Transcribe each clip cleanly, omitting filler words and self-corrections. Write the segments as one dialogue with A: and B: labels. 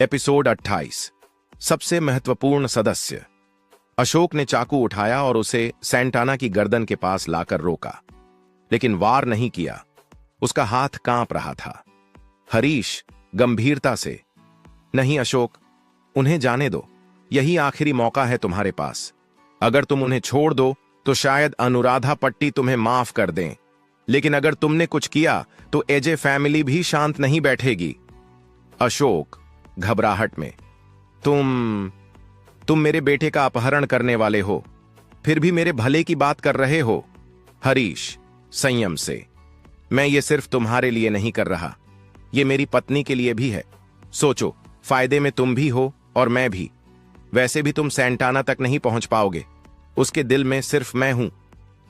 A: Episode 28। सबसे महत्वपूर्ण सदस्य। अशोक ने चाकू उठाया और उसे सैंटाना की गर्दन के पास लाकर रोका, लेकिन वार नहीं किया। उसका हाथ कांप रहा था। हरीश गंभीरता से, नहीं अशोक, उन्हें जाने दो। यही आखिरी मौका है तुम्हारे पास। अगर तुम उन्हें छोड़ दो तो शायद अनुराधा पट्टी तुम्हें माफ कर दें, लेकिन अगर तुमने कुछ किया तो एजे फैमिली भी शांत नहीं बैठेगी। अशोक घबराहट में, तुम मेरे बेटे का अपहरण करने वाले हो, फिर भी मेरे भले की बात कर रहे हो। हरीश संयम से, मैं ये सिर्फ तुम्हारे लिए नहीं कर रहा, ये मेरी पत्नी के लिए भी है। सोचो, फायदे में तुम भी हो और मैं भी। वैसे भी तुम सैंटाना तक नहीं पहुंच पाओगे, उसके दिल में सिर्फ मैं हूं।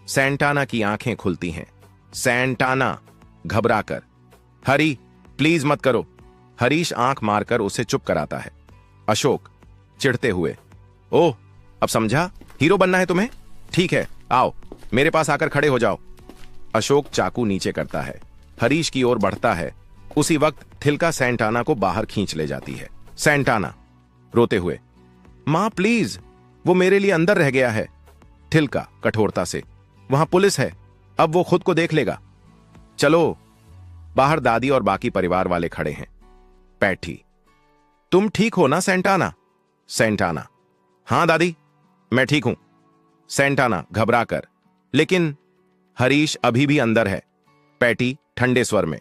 A: सैंटाना की आंखें खुलती हैं। सैंटाना घबराकर, हरी प्लीज मत करो। हरीश आंख मारकर उसे चुप कराता है। अशोक चिढ़ते हुए, ओह अब समझा, हीरो बनना है तुम्हें? ठीक है, आओ मेरे पास आकर खड़े हो जाओ। अशोक चाकू नीचे करता है, हरीश की ओर बढ़ता है। उसी वक्त थिलका सैंटाना को बाहर खींच ले जाती है। सैंटाना रोते हुए, मां प्लीज, वो मेरे लिए अंदर रह गया है। थिलका कठोरता से, वहां पुलिस है, अब वो खुद को देख लेगा। चलो। बाहर दादी और बाकी परिवार वाले खड़े हैं। पैठी, तुम ठीक हो ना सैंटाना? सैंटाना, हां दादी मैं ठीक हूं। सैंटाना घबराकर, लेकिन हरीश अभी भी अंदर है। पैटी ठंडे स्वर में,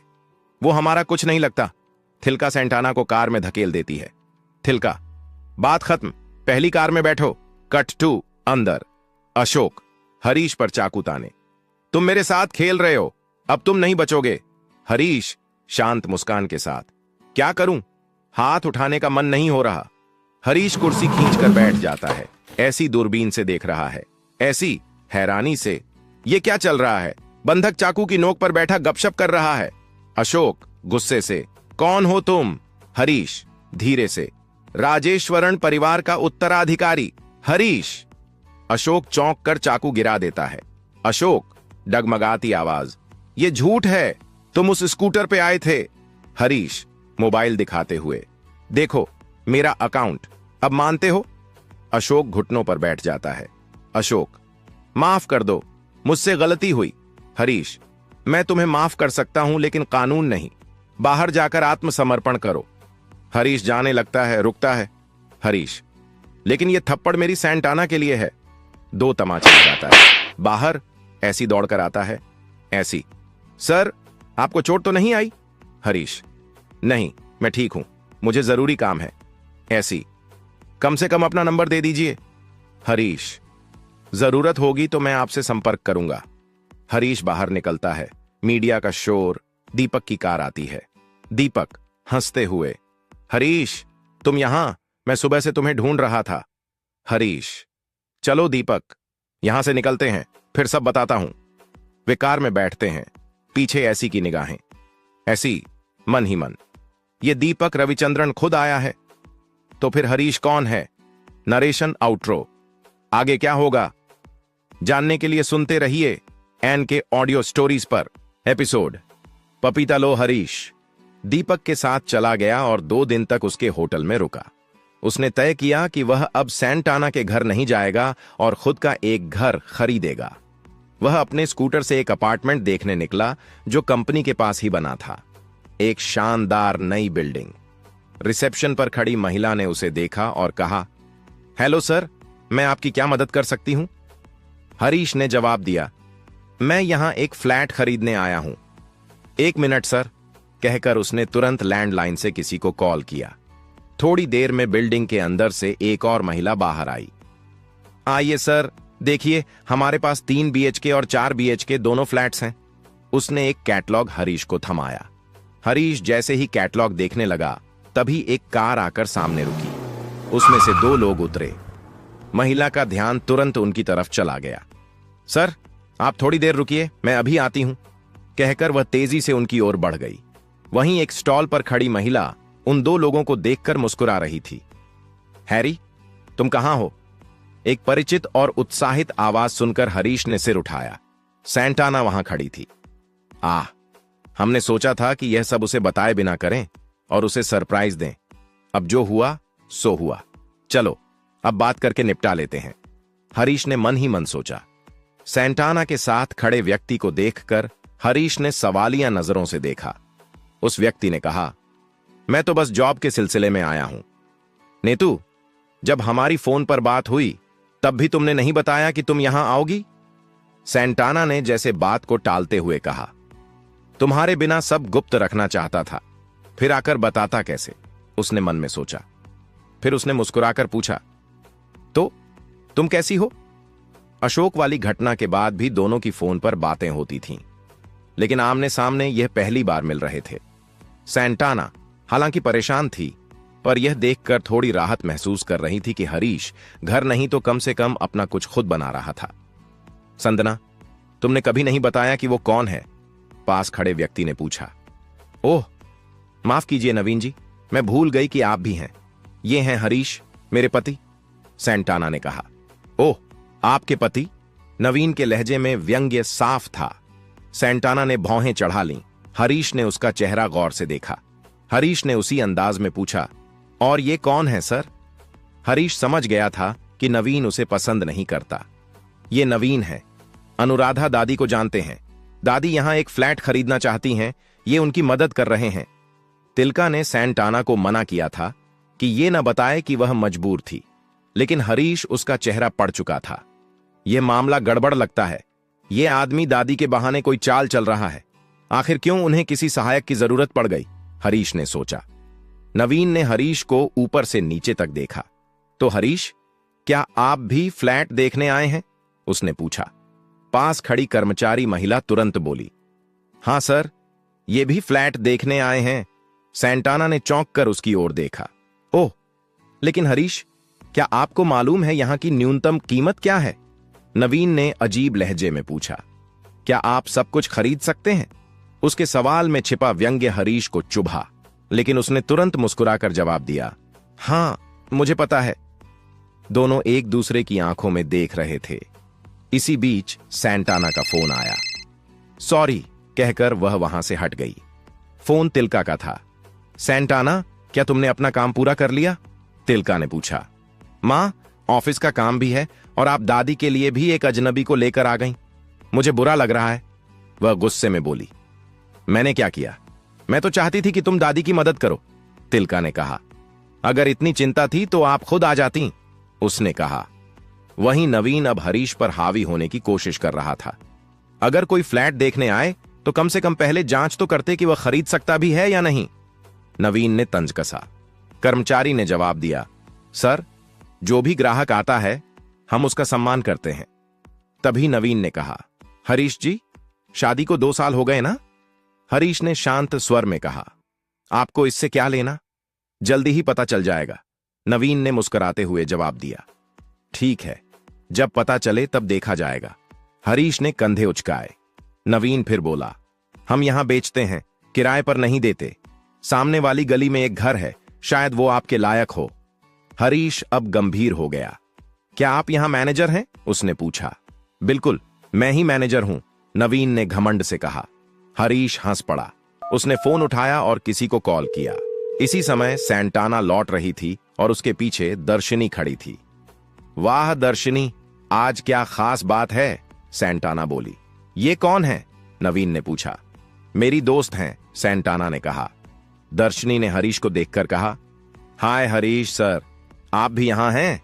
A: वो हमारा कुछ नहीं लगता। थिलका सैंटाना को कार में धकेल देती है। थिलका, बात खत्म, पहली कार में बैठो। कट टू अंदर। अशोक हरीश पर चाकू ताने, तुम मेरे साथ खेल रहे हो, अब तुम नहीं बचोगे। हरीश शांत मुस्कान के साथ, क्या करूं, हाथ उठाने का मन नहीं हो रहा। हरीश कुर्सी खींचकर बैठ जाता है। ऐसी दूरबीन से देख रहा है, ऐसी हैरानी से, ये क्या चल रहा है? बंधक चाकू की नोक पर बैठा गपशप कर रहा है। अशोक गुस्से से, कौन हो तुम? हरीश धीरे से, राजेश्वरण परिवार का उत्तराधिकारी। हरीश। अशोक चौंक कर चाकू गिरा देता है। अशोक डगमगाती आवाज, ये झूठ है, तुम उस स्कूटर पे आए थे। हरीश मोबाइल दिखाते हुए, देखो मेरा अकाउंट, अब मानते हो? अशोक घुटनों पर बैठ जाता है। अशोक, माफ कर दो, मुझसे गलती हुई। हरीश, मैं तुम्हें माफ कर सकता हूं लेकिन कानून नहीं। बाहर जाकर आत्मसमर्पण करो। हरीश जाने लगता है, रुकता है। हरीश, लेकिन यह थप्पड़ मेरी सैंटाना के लिए है। दो तमाचे लगाता है। बाहर ऐसी दौड़कर आता है। ऐसी, सर आपको चोट तो नहीं आई? हरीश, नहीं मैं ठीक हूं, मुझे जरूरी काम है। ऐसी, कम से कम अपना नंबर दे दीजिए। हरीश, जरूरत होगी तो मैं आपसे संपर्क करूंगा। हरीश बाहर निकलता है। मीडिया का शोर। दीपक की कार आती है। दीपक हंसते हुए, हरीश तुम यहां, मैं सुबह से तुम्हें ढूंढ रहा था। हरीश, चलो दीपक यहां से निकलते हैं, फिर सब बताता हूं। वे कार में बैठते हैं। पीछे ऐसी की निगाहें। ऐसी मन ही मन, ये दीपक रविचंद्रन खुद आया है, तो फिर हरीश कौन है? Narration outro. आगे क्या होगा जानने के लिए सुनते रहिए एन के ऑडियो स्टोरीज पर। एपिसोड पपीता लो। हरीश दीपक के साथ चला गया और 2 दिन तक उसके होटल में रुका। उसने तय किया कि वह अब सैंटाना के घर नहीं जाएगा और खुद का एक घर खरीदेगा। वह अपने स्कूटर से एक अपार्टमेंट देखने निकला जो कंपनी के पास ही बना था। एक शानदार नई बिल्डिंग। रिसेप्शन पर खड़ी महिला ने उसे देखा और कहा, हेलो सर, मैं आपकी क्या मदद कर सकती हूं? हरीश ने जवाब दिया, मैं यहां एक फ्लैट खरीदने आया हूं। 1 मिनट सर, कहकर उसने तुरंत लैंडलाइन से किसी को कॉल किया। थोड़ी देर में बिल्डिंग के अंदर से एक और महिला बाहर आई। आइए सर, देखिए हमारे पास 3 BHK और 4 BHK दोनों फ्लैट्स हैं। उसने एक कैटलॉग हरीश को थमाया। हरीश जैसे ही कैटलॉग देखने लगा, तभी एक कार आकर सामने रुकी। उसमें से 2 लोग उतरे। महिला का ध्यान तुरंत उनकी तरफ चला गया। सर आप थोड़ी देर रुकिए, मैं अभी आती हूं, कहकर वह तेजी से उनकी ओर बढ़ गई। वहीं एक स्टॉल पर खड़ी महिला उन 2 लोगों को देखकर मुस्कुरा रही थी। हैरी, तुम कहां हो? एक परिचित और उत्साहित आवाज सुनकर हरीश ने सिर उठाया। सैंटाना वहां खड़ी थी। हमने सोचा था कि यह सब उसे बताए बिना करें और उसे सरप्राइज दें। अब जो हुआ सो हुआ, चलो अब बात करके निपटा लेते हैं, हरीश ने मन ही मन सोचा। सैंटाना के साथ खड़े व्यक्ति को देखकर हरीश ने सवालिया नजरों से देखा। उस व्यक्ति ने कहा, मैं तो बस जॉब के सिलसिले में आया हूं। नेतू, जब हमारी फोन पर बात हुई तब भी तुमने नहीं बताया कि तुम यहां आओगी? सैंटाना ने जैसे बात को टालते हुए कहा, तुम्हारे बिना सब गुप्त रखना चाहता था, फिर आकर बताता कैसे? उसने मन में सोचा। फिर उसने मुस्कुराकर पूछा, तो तुम कैसी हो? अशोक वाली घटना के बाद भी दोनों की फोन पर बातें होती थीं, लेकिन आमने सामने यह पहली बार मिल रहे थे। सैंटाना हालांकि परेशान थी, पर यह देखकर थोड़ी राहत महसूस कर रही थी कि हरीश घर नहीं तो कम से कम अपना कुछ खुद बना रहा था। संदना, तुमने कभी नहीं बताया कि वो कौन है? पास खड़े व्यक्ति ने पूछा। ओह, माफ कीजिए नवीन जी, मैं भूल गई कि आप भी हैं। ये हैं हरीश, मेरे पति, सैंटाना ने कहा। ओह, आपके पति? नवीन के लहजे में व्यंग्य साफ था। सैंटाना ने भौहें चढ़ा लीं। हरीश ने उसका चेहरा गौर से देखा। हरीश ने उसी अंदाज में पूछा, और ये कौन है सर? हरीश समझ गया था कि नवीन उसे पसंद नहीं करता। ये नवीन है, अनुराधा दादी को जानते हैं। दादी यहां एक फ्लैट खरीदना चाहती हैं, ये उनकी मदद कर रहे हैं। तिलका ने सैंटाना को मना किया था कि ये न बताए कि वह मजबूर थी, लेकिन हरीश उसका चेहरा पड़ चुका था। यह मामला गड़बड़ लगता है। ये आदमी दादी के बहाने कोई चाल चल रहा है। आखिर क्यों उन्हें किसी सहायक की जरूरत पड़ गई? हरीश ने सोचा। नवीन ने हरीश को ऊपर से नीचे तक देखा। तो हरीश, क्या आप भी फ्लैट देखने आए हैं? उसने पूछा। पास खड़ी कर्मचारी महिला तुरंत बोली, हां सर, ये भी फ्लैट देखने आए हैं। सैंटाना ने चौंक कर उसकी ओर देखा। ओह, लेकिन हरीश, क्या आपको मालूम है यहां की न्यूनतम कीमत क्या है? नवीन ने अजीब लहजे में पूछा। क्या आप सब कुछ खरीद सकते हैं? उसके सवाल में छिपा व्यंग्य हरीश को चुभा, लेकिन उसने तुरंत मुस्कुराकर जवाब दिया, हां, मुझे पता है। दोनों एक दूसरे की आंखों में देख रहे थे। इसी बीच सैंटाना का फोन आया। सॉरी कहकर वह वहां से हट गई। फोन तिलका का था। सैंटाना, क्या तुमने अपना काम पूरा कर लिया? तिलका ने पूछा। मां, ऑफिस का काम भी है और आप दादी के लिए भी एक अजनबी को लेकर आ गईं। मुझे बुरा लग रहा है, वह गुस्से में बोली। मैंने क्या किया? मैं तो चाहती थी कि तुम दादी की मदद करो, तिलका ने कहा। अगर इतनी चिंता थी तो आप खुद आ जाती, उसने कहा। वहीं नवीन अब हरीश पर हावी होने की कोशिश कर रहा था। अगर कोई फ्लैट देखने आए तो कम से कम पहले जांच तो करते कि वह खरीद सकता भी है या नहीं। नवीन ने तंज कसा। कर्मचारी ने जवाब दिया, सर, जो भी ग्राहक आता है हम उसका सम्मान करते हैं। तभी नवीन ने कहा, हरीश जी, शादी को 2 साल हो गए ना? हरीश ने शांत स्वर में कहा, आपको इससे क्या लेना? जल्दी ही पता चल जाएगा, नवीन ने मुस्कुराते हुए जवाब दिया। ठीक है, जब पता चले तब देखा जाएगा। हरीश ने कंधे उचकाए। नवीन फिर बोला, हम यहां बेचते हैं, किराए पर नहीं देते। सामने वाली गली में एक घर है, शायद वो आपके लायक हो। हरीश अब गंभीर हो गया। क्या आप यहां मैनेजर हैं? उसने पूछा। बिल्कुल, मैं ही मैनेजर हूं, नवीन ने घमंड से कहा। हरीश हंस पड़ा। उसने फोन उठाया और किसी को कॉल किया। इसी समय सैंटाना लौट रही थी और उसके पीछे दर्शनी खड़ी थी। वाह दर्शनी, आज क्या खास बात है? सैंटाना बोली। ये कौन है? नवीन ने पूछा। मेरी दोस्त हैं, सैंटाना ने कहा। दर्शनी ने हरीश को देखकर कहा, हाय हरीश सर, आप भी यहां हैं?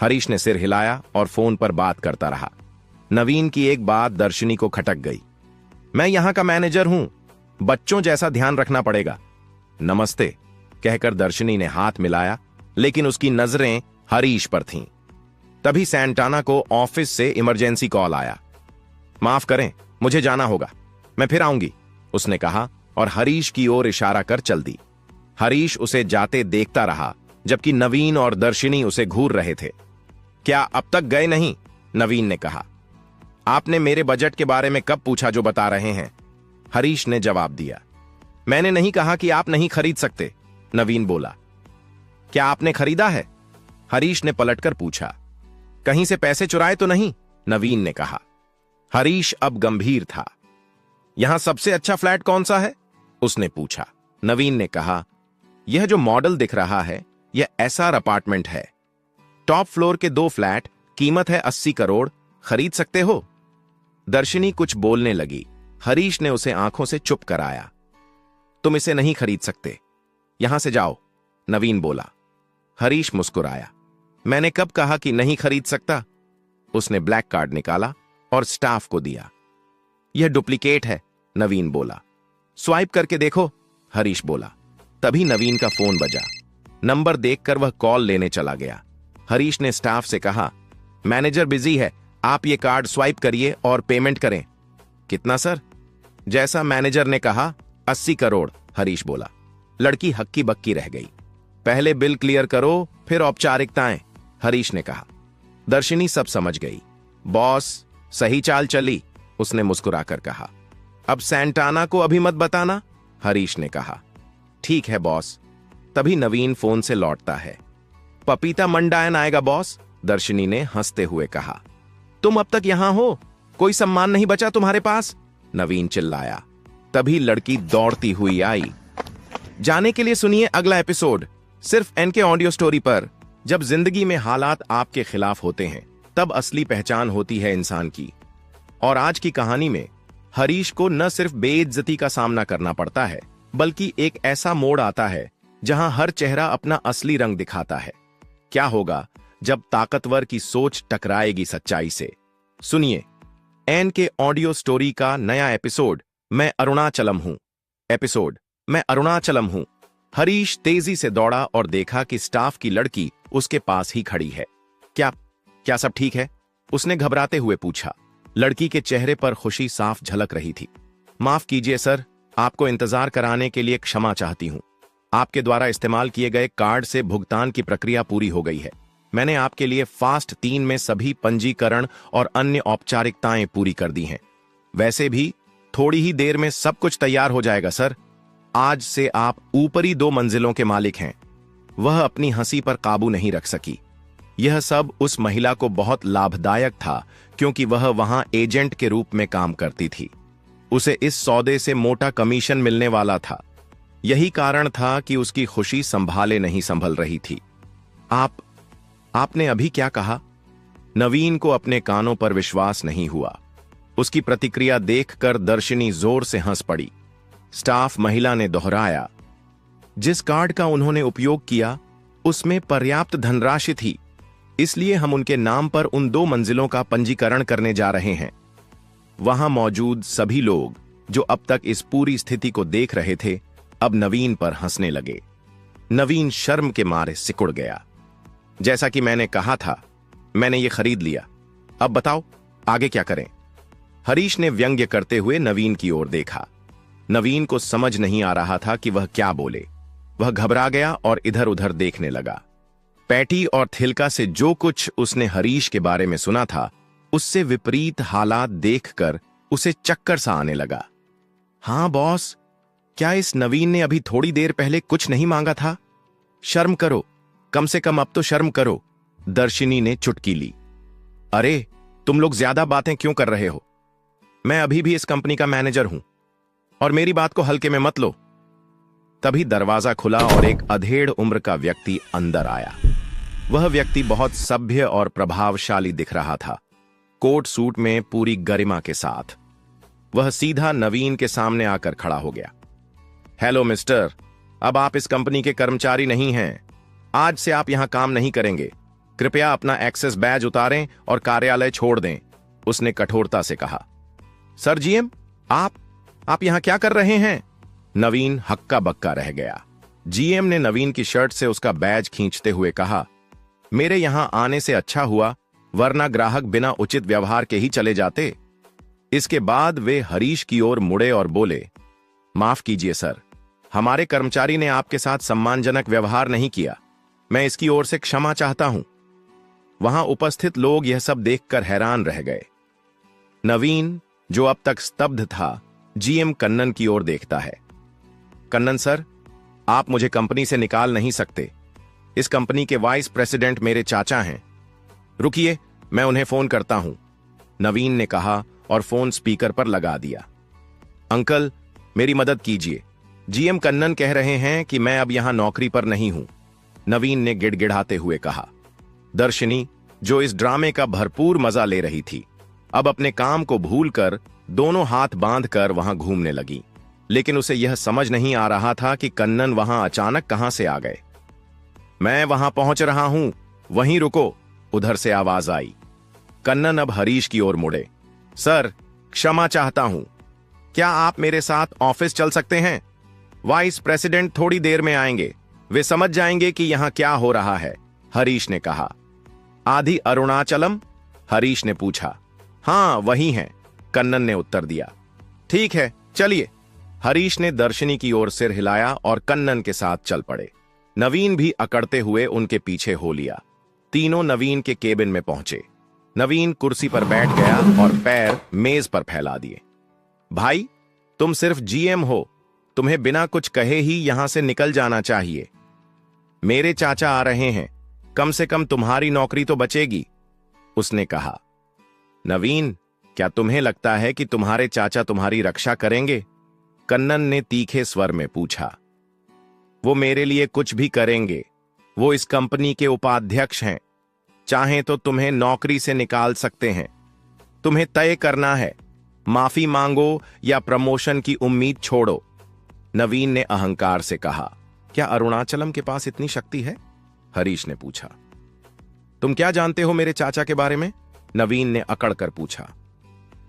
A: हरीश ने सिर हिलाया और फोन पर बात करता रहा। नवीन की एक बात दर्शनी को खटक गई। मैं यहां का मैनेजर हूं, बच्चों जैसा ध्यान रखना पड़ेगा। नमस्ते कहकर दर्शनी ने हाथ मिलाया, लेकिन उसकी नजरें हरीश पर थीं। तभी सैंटाना को ऑफिस से इमरजेंसी कॉल आया। माफ करें, मुझे जाना होगा, मैं फिर आऊंगी, उसने कहा और हरीश की ओर इशारा कर चल दी। हरीश उसे जाते देखता रहा, जबकि नवीन और दर्शनी उसे घूर रहे थे। क्या अब तक गए नहीं? नवीन ने कहा। आपने मेरे बजट के बारे में कब पूछा जो बता रहे हैं? हरीश ने जवाब दिया। मैंने नहीं कहा कि आप नहीं खरीद सकते, नवीन बोला। क्या आपने खरीदा है? हरीश ने पलटकर पूछा। कहीं से पैसे चुराए तो नहीं? नवीन ने कहा। हरीश अब गंभीर था। यहां सबसे अच्छा फ्लैट कौन सा है? उसने पूछा। नवीन ने कहा, यह जो मॉडल दिख रहा है यह एसआर अपार्टमेंट है। टॉप फ्लोर के 2 फ्लैट, कीमत है 80 करोड़। खरीद सकते हो? दर्शिनी कुछ बोलने लगी। हरीश ने उसे आंखों से चुप कराया। तुम इसे नहीं खरीद सकते, यहां से जाओ, नवीन बोला। हरीश मुस्कुराया। मैंने कब कहा कि नहीं खरीद सकता? उसने ब्लैक कार्ड निकाला और स्टाफ को दिया। यह डुप्लीकेट है, नवीन बोला। स्वाइप करके देखो, हरीश बोला। तभी नवीन का फोन बजा। नंबर देखकर वह कॉल लेने चला गया। हरीश ने स्टाफ से कहा, मैनेजर बिजी है, आप ये कार्ड स्वाइप करिए और पेमेंट करें। कितना सर? जैसा मैनेजर ने कहा, 80 करोड़, हरीश बोला। लड़की हक्की बक्की रह गई। पहले बिल क्लियर करो, फिर औपचारिकताएं, हरीश ने कहा। दर्शिनी सब समझ गई। बॉस, सही चाल चली, उसने मुस्कुराकर कहा। अब सैंटाना को अभी मत बताना, हरीश ने कहा। ठीक है बॉस। तभी नवीन फोन से लौटता है। पपीता मंडायन आएगा बॉस, दर्शिनी ने हंसते हुए कहा। तुम अब तक यहां हो, कोई सम्मान नहीं बचा तुम्हारे पास, नवीन चिल्लाया। तभी लड़की दौड़ती हुई आई। जाने के लिए सुनिए अगला एपिसोड, सिर्फ एनके ऑडियो स्टोरी पर। जब जिंदगी में हालात आपके खिलाफ होते हैं तब असली पहचान होती है इंसान की। और आज की कहानी में हरीश को न सिर्फ बेइज्जती का सामना करना पड़ता है, बल्कि एक ऐसा मोड़ आता है जहां हर चेहरा अपना असली रंग दिखाता है। क्या होगा जब ताकतवर की सोच टकराएगी सच्चाई से? सुनिए एनके ऑडियो स्टोरी का नया एपिसोड, मैं अरुणाचलम हूं। एपिसोड, मैं अरुणाचलम हूं। हरीश तेजी से दौड़ा और देखा कि स्टाफ की लड़की उसके पास ही खड़ी है। क्या सब ठीक है? उसने घबराते हुए पूछा। लड़की के चेहरे पर खुशी साफ झलक रही थी। माफ कीजिए सर, आपको इंतजार कराने के लिए क्षमा चाहती हूं। आपके द्वारा इस्तेमाल किए गए कार्ड से भुगतान की प्रक्रिया पूरी हो गई है। मैंने आपके लिए फास्ट 3 में सभी पंजीकरण और अन्य औपचारिकताएं पूरी कर दी हैं। वैसे भी थोड़ी ही देर में सब कुछ तैयार हो जाएगा सर। आज से आप ऊपरी 2 मंजिलों के मालिक हैं। वह अपनी हंसी पर काबू नहीं रख सकी। यह सब उस महिला को बहुत लाभदायक था क्योंकि वह वहां एजेंट के रूप में काम करती थी। उसे इस सौदे से मोटा कमीशन मिलने वाला था। यही कारण था कि उसकी खुशी संभाले नहीं संभल रही थी। आपने अभी क्या कहा? नवीन को अपने कानों पर विश्वास नहीं हुआ। उसकी प्रतिक्रिया देखकर दर्शिनी जोर से हंस पड़ी। स्टाफ महिला ने दोहराया, जिस कार्ड का उन्होंने उपयोग किया उसमें पर्याप्त धनराशि थी, इसलिए हम उनके नाम पर उन 2 मंजिलों का पंजीकरण करने जा रहे हैं। वहां मौजूद सभी लोग जो अब तक इस पूरी स्थिति को देख रहे थे अब नवीन पर हंसने लगे। नवीन शर्म के मारे सिकुड़ गया। जैसा कि मैंने कहा था, मैंने ये खरीद लिया। अब बताओ आगे क्या करें? हरीश ने व्यंग्य करते हुए नवीन की ओर देखा। नवीन को समझ नहीं आ रहा था कि वह क्या बोले। वह घबरा गया और इधर उधर देखने लगा। पैटी और थिलका से जो कुछ उसने हरीश के बारे में सुना था उससे विपरीत हालात देखकर उसे चक्कर सा आने लगा। हां बॉस, क्या इस नवीन ने अभी थोड़ी देर पहले कुछ नहीं मांगा था? शर्म करो, कम से कम अब तो शर्म करो, दर्शिनी ने चुटकी ली। अरे तुम लोग ज्यादा बातें क्यों कर रहे हो? मैं अभी भी इस कंपनी का मैनेजर हूं और मेरी बात को हल्के में मत लो। तभी दरवाजा खुला और एक अधेड़ उम्र का व्यक्ति अंदर आया। वह व्यक्ति बहुत सभ्य और प्रभावशाली दिख रहा था, कोट सूट में पूरी गरिमा के साथ। वह सीधा नवीन के सामने आकर खड़ा हो गया। हेलो मिस्टर, अब आप इस कंपनी के कर्मचारी नहीं हैं। आज से आप यहां काम नहीं करेंगे। कृपया अपना एक्सेस बैज उतारें और कार्यालय छोड़ दें, उसने कठोरता से कहा। सर जीएम, आप यहां क्या कर रहे हैं? नवीन हक्का बक्का रह गया। जीएम ने नवीन की शर्ट से उसका बैज खींचते हुए कहा, मेरे यहां आने से अच्छा हुआ, वरना ग्राहक बिना उचित व्यवहार के ही चले जाते। इसके बाद वे हरीश की ओर मुड़े और बोले, माफ कीजिए सर, हमारे कर्मचारी ने आपके साथ सम्मानजनक व्यवहार नहीं किया। मैं इसकी ओर से क्षमा चाहता हूं। वहां उपस्थित लोग यह सब देखकर हैरान रह गए। नवीन, जो अब तक स्तब्ध था, जीएम कन्नन की ओर देखता है। कन्नन सर, आप मुझे कंपनी से निकाल नहीं सकते। इस कंपनी के वाइस प्रेसिडेंट मेरे चाचा हैं। रुकिए, मैं उन्हें फोन करता हूं, नवीन ने कहा और फोन स्पीकर पर लगा दिया। अंकल, मेरी मदद कीजिए, जीएम कन्नन कह रहे हैं कि मैं अब यहां नौकरी पर नहीं हूं, नवीन ने गिड़गिड़ाते हुए कहा। दर्शनी, जो इस ड्रामे का भरपूर मजा ले रही थी, अब अपने काम को भूलकर दोनों हाथ बांधकर वहां घूमने लगी। लेकिन उसे यह समझ नहीं आ रहा था कि कन्नन वहां अचानक कहां से आ गए। मैं वहां पहुंच रहा हूं, वहीं रुको, उधर से आवाज आई। कन्नन अब हरीश की ओर मुड़े। सर, क्षमा चाहता हूं, क्या आप मेरे साथ ऑफिस चल सकते हैं? वाइस प्रेसिडेंट थोड़ी देर में आएंगे, वे समझ जाएंगे कि यहां क्या हो रहा है, हरीश ने कहा। आदि अरुणाचलम? हरीश ने पूछा। हां, वही हैं, कन्नन ने उत्तर दिया। ठीक है, चलिए। हरीश ने दर्शनी की ओर सिर हिलाया और कन्नन के साथ चल पड़े। नवीन भी अकड़ते हुए उनके पीछे हो लिया। तीनों नवीन के केबिन में पहुंचे। नवीन कुर्सी पर बैठ गया और पैर मेज पर फैला दिए। भाई, तुम सिर्फ जीएम हो, तुम्हें बिना कुछ कहे ही यहां से निकल जाना चाहिए। मेरे चाचा आ रहे हैं, कम से कम तुम्हारी नौकरी तो बचेगी, उसने कहा। नवीन, क्या तुम्हें लगता है कि तुम्हारे चाचा तुम्हारी रक्षा करेंगे? कन्नन ने तीखे स्वर में पूछा। वो मेरे लिए कुछ भी करेंगे, वो इस कंपनी के उपाध्यक्ष हैं, चाहें तो तुम्हें नौकरी से निकाल सकते हैं। तुम्हें तय करना है, माफी मांगो या प्रमोशन की उम्मीद छोड़ो, नवीन ने अहंकार से कहा। क्या अरुणाचलम के पास इतनी शक्ति है? हरीश ने पूछा। तुम क्या जानते हो मेरे चाचा के बारे में? नवीन ने अकड़ कर पूछा।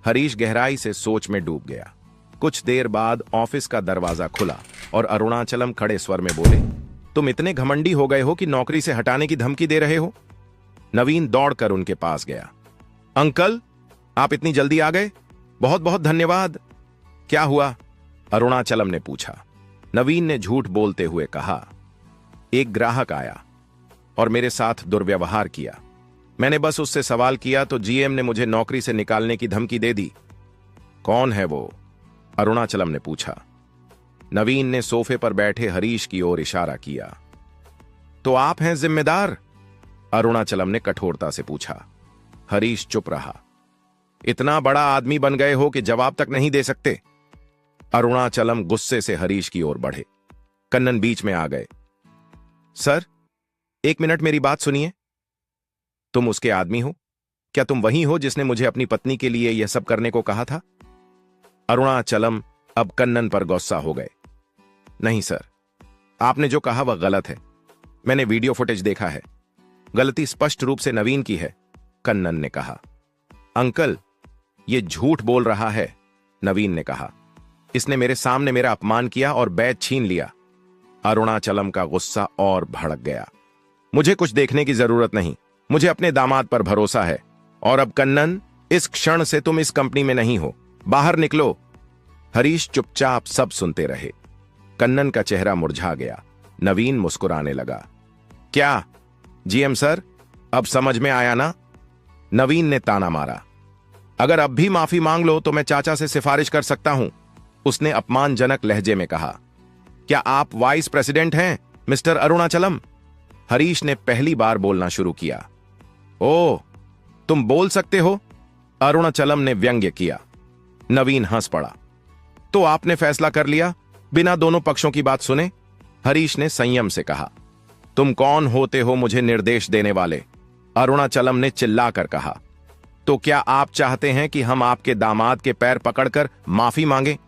A: हरीश गहराई से सोच में डूब गया। कुछ देर बाद ऑफिस का दरवाजा खुला और अरुणाचलम खड़े स्वर में बोले, तुम इतने घमंडी हो गए हो कि नौकरी से हटाने की धमकी दे रहे हो? नवीन दौड़कर उनके पास गया। अंकल, आप इतनी जल्दी आ गए, बहुत बहुत धन्यवाद। क्या हुआ? अरुणाचलम ने पूछा। नवीन ने झूठ बोलते हुए कहा, एक ग्राहक आया और मेरे साथ दुर्व्यवहार किया। मैंने बस उससे सवाल किया तो जीएम ने मुझे नौकरी से निकालने की धमकी दे दी। कौन है वो? अरुणाचलम ने पूछा। नवीन ने सोफे पर बैठे हरीश की ओर इशारा किया। तो आप हैं जिम्मेदार? अरुणाचलम ने कठोरता से पूछा। हरीश चुप रहा। इतना बड़ा आदमी बन गए हो कि जवाब तक नहीं दे सकते? अरुणाचलम गुस्से से हरीश की ओर बढ़े। कन्नन बीच में आ गए। सर, एक मिनट मेरी बात सुनिए। तुम उसके आदमी हो? क्या तुम वही हो जिसने मुझे अपनी पत्नी के लिए यह सब करने को कहा था? अरुणाचलम अब कन्नन पर गुस्सा हो गए। नहीं सर, आपने जो कहा वह गलत है। मैंने वीडियो फुटेज देखा है। गलती स्पष्ट रूप से नवीन की है, कन्नन ने कहा। अंकल, यह झूठ बोल रहा है, नवीन ने कहा। इसने मेरे सामने मेरा अपमान किया और बैच छीन लिया। अरुणाचलम का गुस्सा और भड़क गया। मुझे कुछ देखने की जरूरत नहीं, मुझे अपने दामाद पर भरोसा है। और अब कन्नन, इस क्षण से तुम इस कंपनी में नहीं हो, बाहर निकलो। हरीश चुपचाप सब सुनते रहे। कन्नन का चेहरा मुरझा गया। नवीन मुस्कुराने लगा। क्या जीएम सर, अब समझ में आया ना? नवीन ने ताना मारा। अगर अब भी माफी मांग लो तो मैं चाचा से सिफारिश कर सकता हूं, उसने अपमानजनक लहजे में कहा। क्या आप वाइस प्रेसिडेंट हैं, मिस्टर अरुणाचलम? हरीश ने पहली बार बोलना शुरू किया। ओह, तुम बोल सकते हो? अरुणाचलम ने व्यंग्य किया। नवीन हंस पड़ा। तो आपने फैसला कर लिया बिना दोनों पक्षों की बात सुने? हरीश ने संयम से कहा। तुम कौन होते हो मुझे निर्देश देने वाले? अरुणाचलम ने चिल्लाकर कहा। तो क्या आप चाहते हैं कि हम आपके दामाद के पैर पकड़कर माफी मांगे?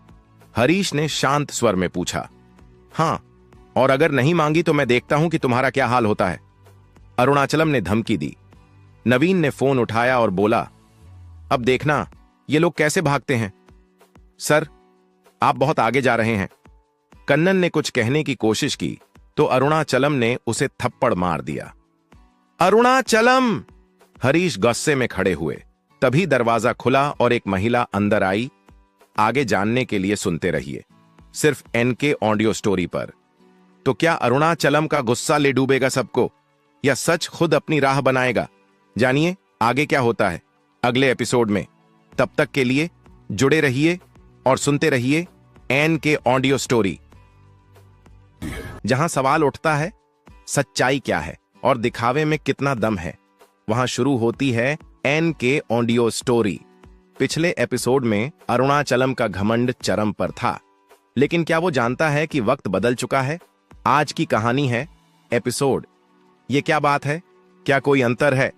A: हरीश ने शांत स्वर में पूछा। हां, और अगर नहीं मांगी तो मैं देखता हूं कि तुम्हारा क्या हाल होता है, अरुणाचलम ने धमकी दी। नवीन ने फोन उठाया और बोला, अब देखना ये लोग कैसे भागते हैं। सर, आप बहुत आगे जा रहे हैं। कन्नन ने कुछ कहने की कोशिश की तो अरुणाचलम ने उसे थप्पड़ मार दिया। अरुणाचलम! हरीश गुस्से में खड़े हुए। तभी दरवाजा खुला और एक महिला अंदर आई। आगे जानने के लिए सुनते रहिए, सिर्फ एनके ऑडियो स्टोरी पर। तो क्या अरुणाचलम का गुस्सा ले डूबेगा सबको, या सच खुद अपनी राह बनाएगा? जानिए आगे क्या होता है अगले एपिसोड में। तब तक के लिए जुड़े रहिए और सुनते रहिए एनके ऑडियो स्टोरी, जहां सवाल उठता है सच्चाई क्या है और दिखावे में कितना दम है। वहां शुरू होती है एनके ऑडियो स्टोरी। पिछले एपिसोड में अरुणाचलम का घमंड चरम पर था। लेकिन क्या वो जानता है कि वक्त बदल चुका है? आज की कहानी है एपिसोड ये क्या बात है, क्या कोई अंतर है?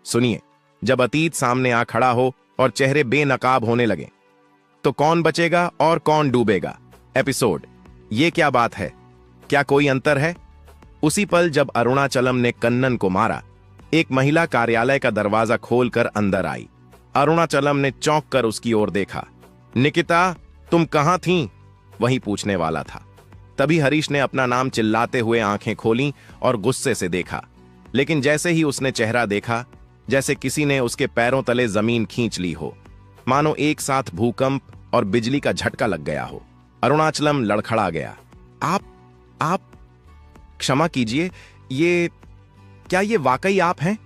A: सुनिए, जब अतीत सामने आ खड़ा हो और चेहरे बेनकाब होने लगे तो कौन बचेगा और कौन डूबेगा? एपिसोड ये क्या बात है, क्या कोई अंतर है? उसी पल जब अरुणाचलम ने कन्नन को मारा, एक महिला कार्यालय का दरवाजा खोलकर अंदर आई। अरुणाचलम ने चौंक कर उसकी ओर देखा। निकिता, तुम कहां थीं? वही पूछने वाला था। तभी हरीश ने अपना नाम चिल्लाते हुए आंखें खोलीं और गुस्से से देखा, लेकिन जैसे ही उसने चेहरा देखा, जैसे किसी ने उसके पैरों तले जमीन खींच ली हो, मानो एक साथ भूकंप और बिजली का झटका लग गया हो। अरुणाचलम लड़खड़ा गया। आप क्षमा कीजिए, क्या ये वाकई आप हैं?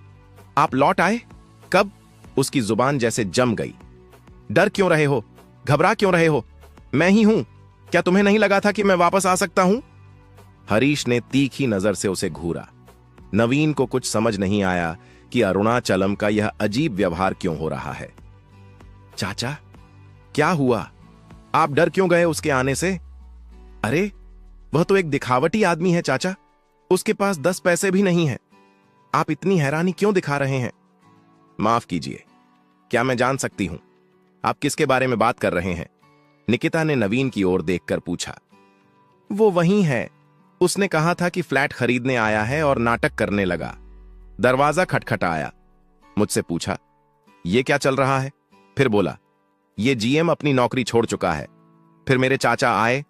A: आप लौट आए? कब? उसकी जुबान जैसे जम गई। डर क्यों रहे हो? घबरा क्यों रहे हो? मैं ही हूं। क्या तुम्हें नहीं लगा था कि मैं वापस आ सकता हूं? हरीश ने तीखी नजर से उसे घूरा। नवीन को कुछ समझ नहीं आया कि अरुणाचलम का यह अजीब व्यवहार क्यों हो रहा है। चाचा, क्या हुआ? आप डर क्यों गए उसके आने से? अरे, वह तो एक दिखावटी आदमी है चाचा, उसके पास 10 पैसे भी नहीं है। आप इतनी हैरानी क्यों दिखा रहे हैं? माफ कीजिए, क्या मैं जान सकती हूं आप किसके बारे में बात कर रहे हैं? निकिता ने नवीन की ओर देखकर पूछा। वो वही है, उसने कहा था कि फ्लैट खरीदने आया है और नाटक करने लगा। दरवाजा खटखटाया, मुझसे पूछा ये क्या चल रहा है? फिर बोला ये जीएम अपनी नौकरी छोड़ चुका है। फिर मेरे चाचा आए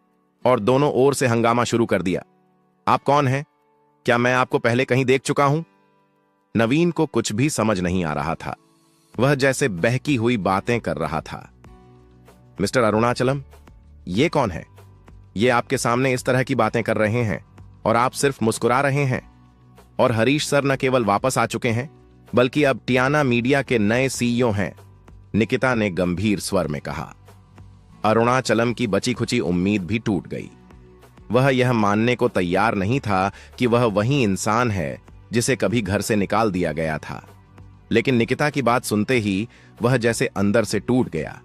A: और दोनों ओर से हंगामा शुरू कर दिया। आप कौन हैं? क्या मैं आपको पहले कहीं देख चुका हूं? नवीन को कुछ भी समझ नहीं आ रहा था। वह जैसे बहकी हुई बातें कर रहा था। मिस्टर अरुणाचलम, ये कौन है? ये आपके सामने इस तरह की बातें कर रहे हैं और आप सिर्फ मुस्कुरा रहे हैं। और हरीश सर न केवल वापस आ चुके हैं, बल्कि अब टियाना मीडिया के नए सीईओ हैं, निकिता ने गंभीर स्वर में कहा। अरुणाचलम की बची खुची उम्मीद भी टूट गई। वह यह मानने को तैयार नहीं था कि वह वही इंसान है जिसे कभी घर से निकाल दिया गया था। लेकिन निकिता की बात सुनते ही वह जैसे अंदर से टूट गया।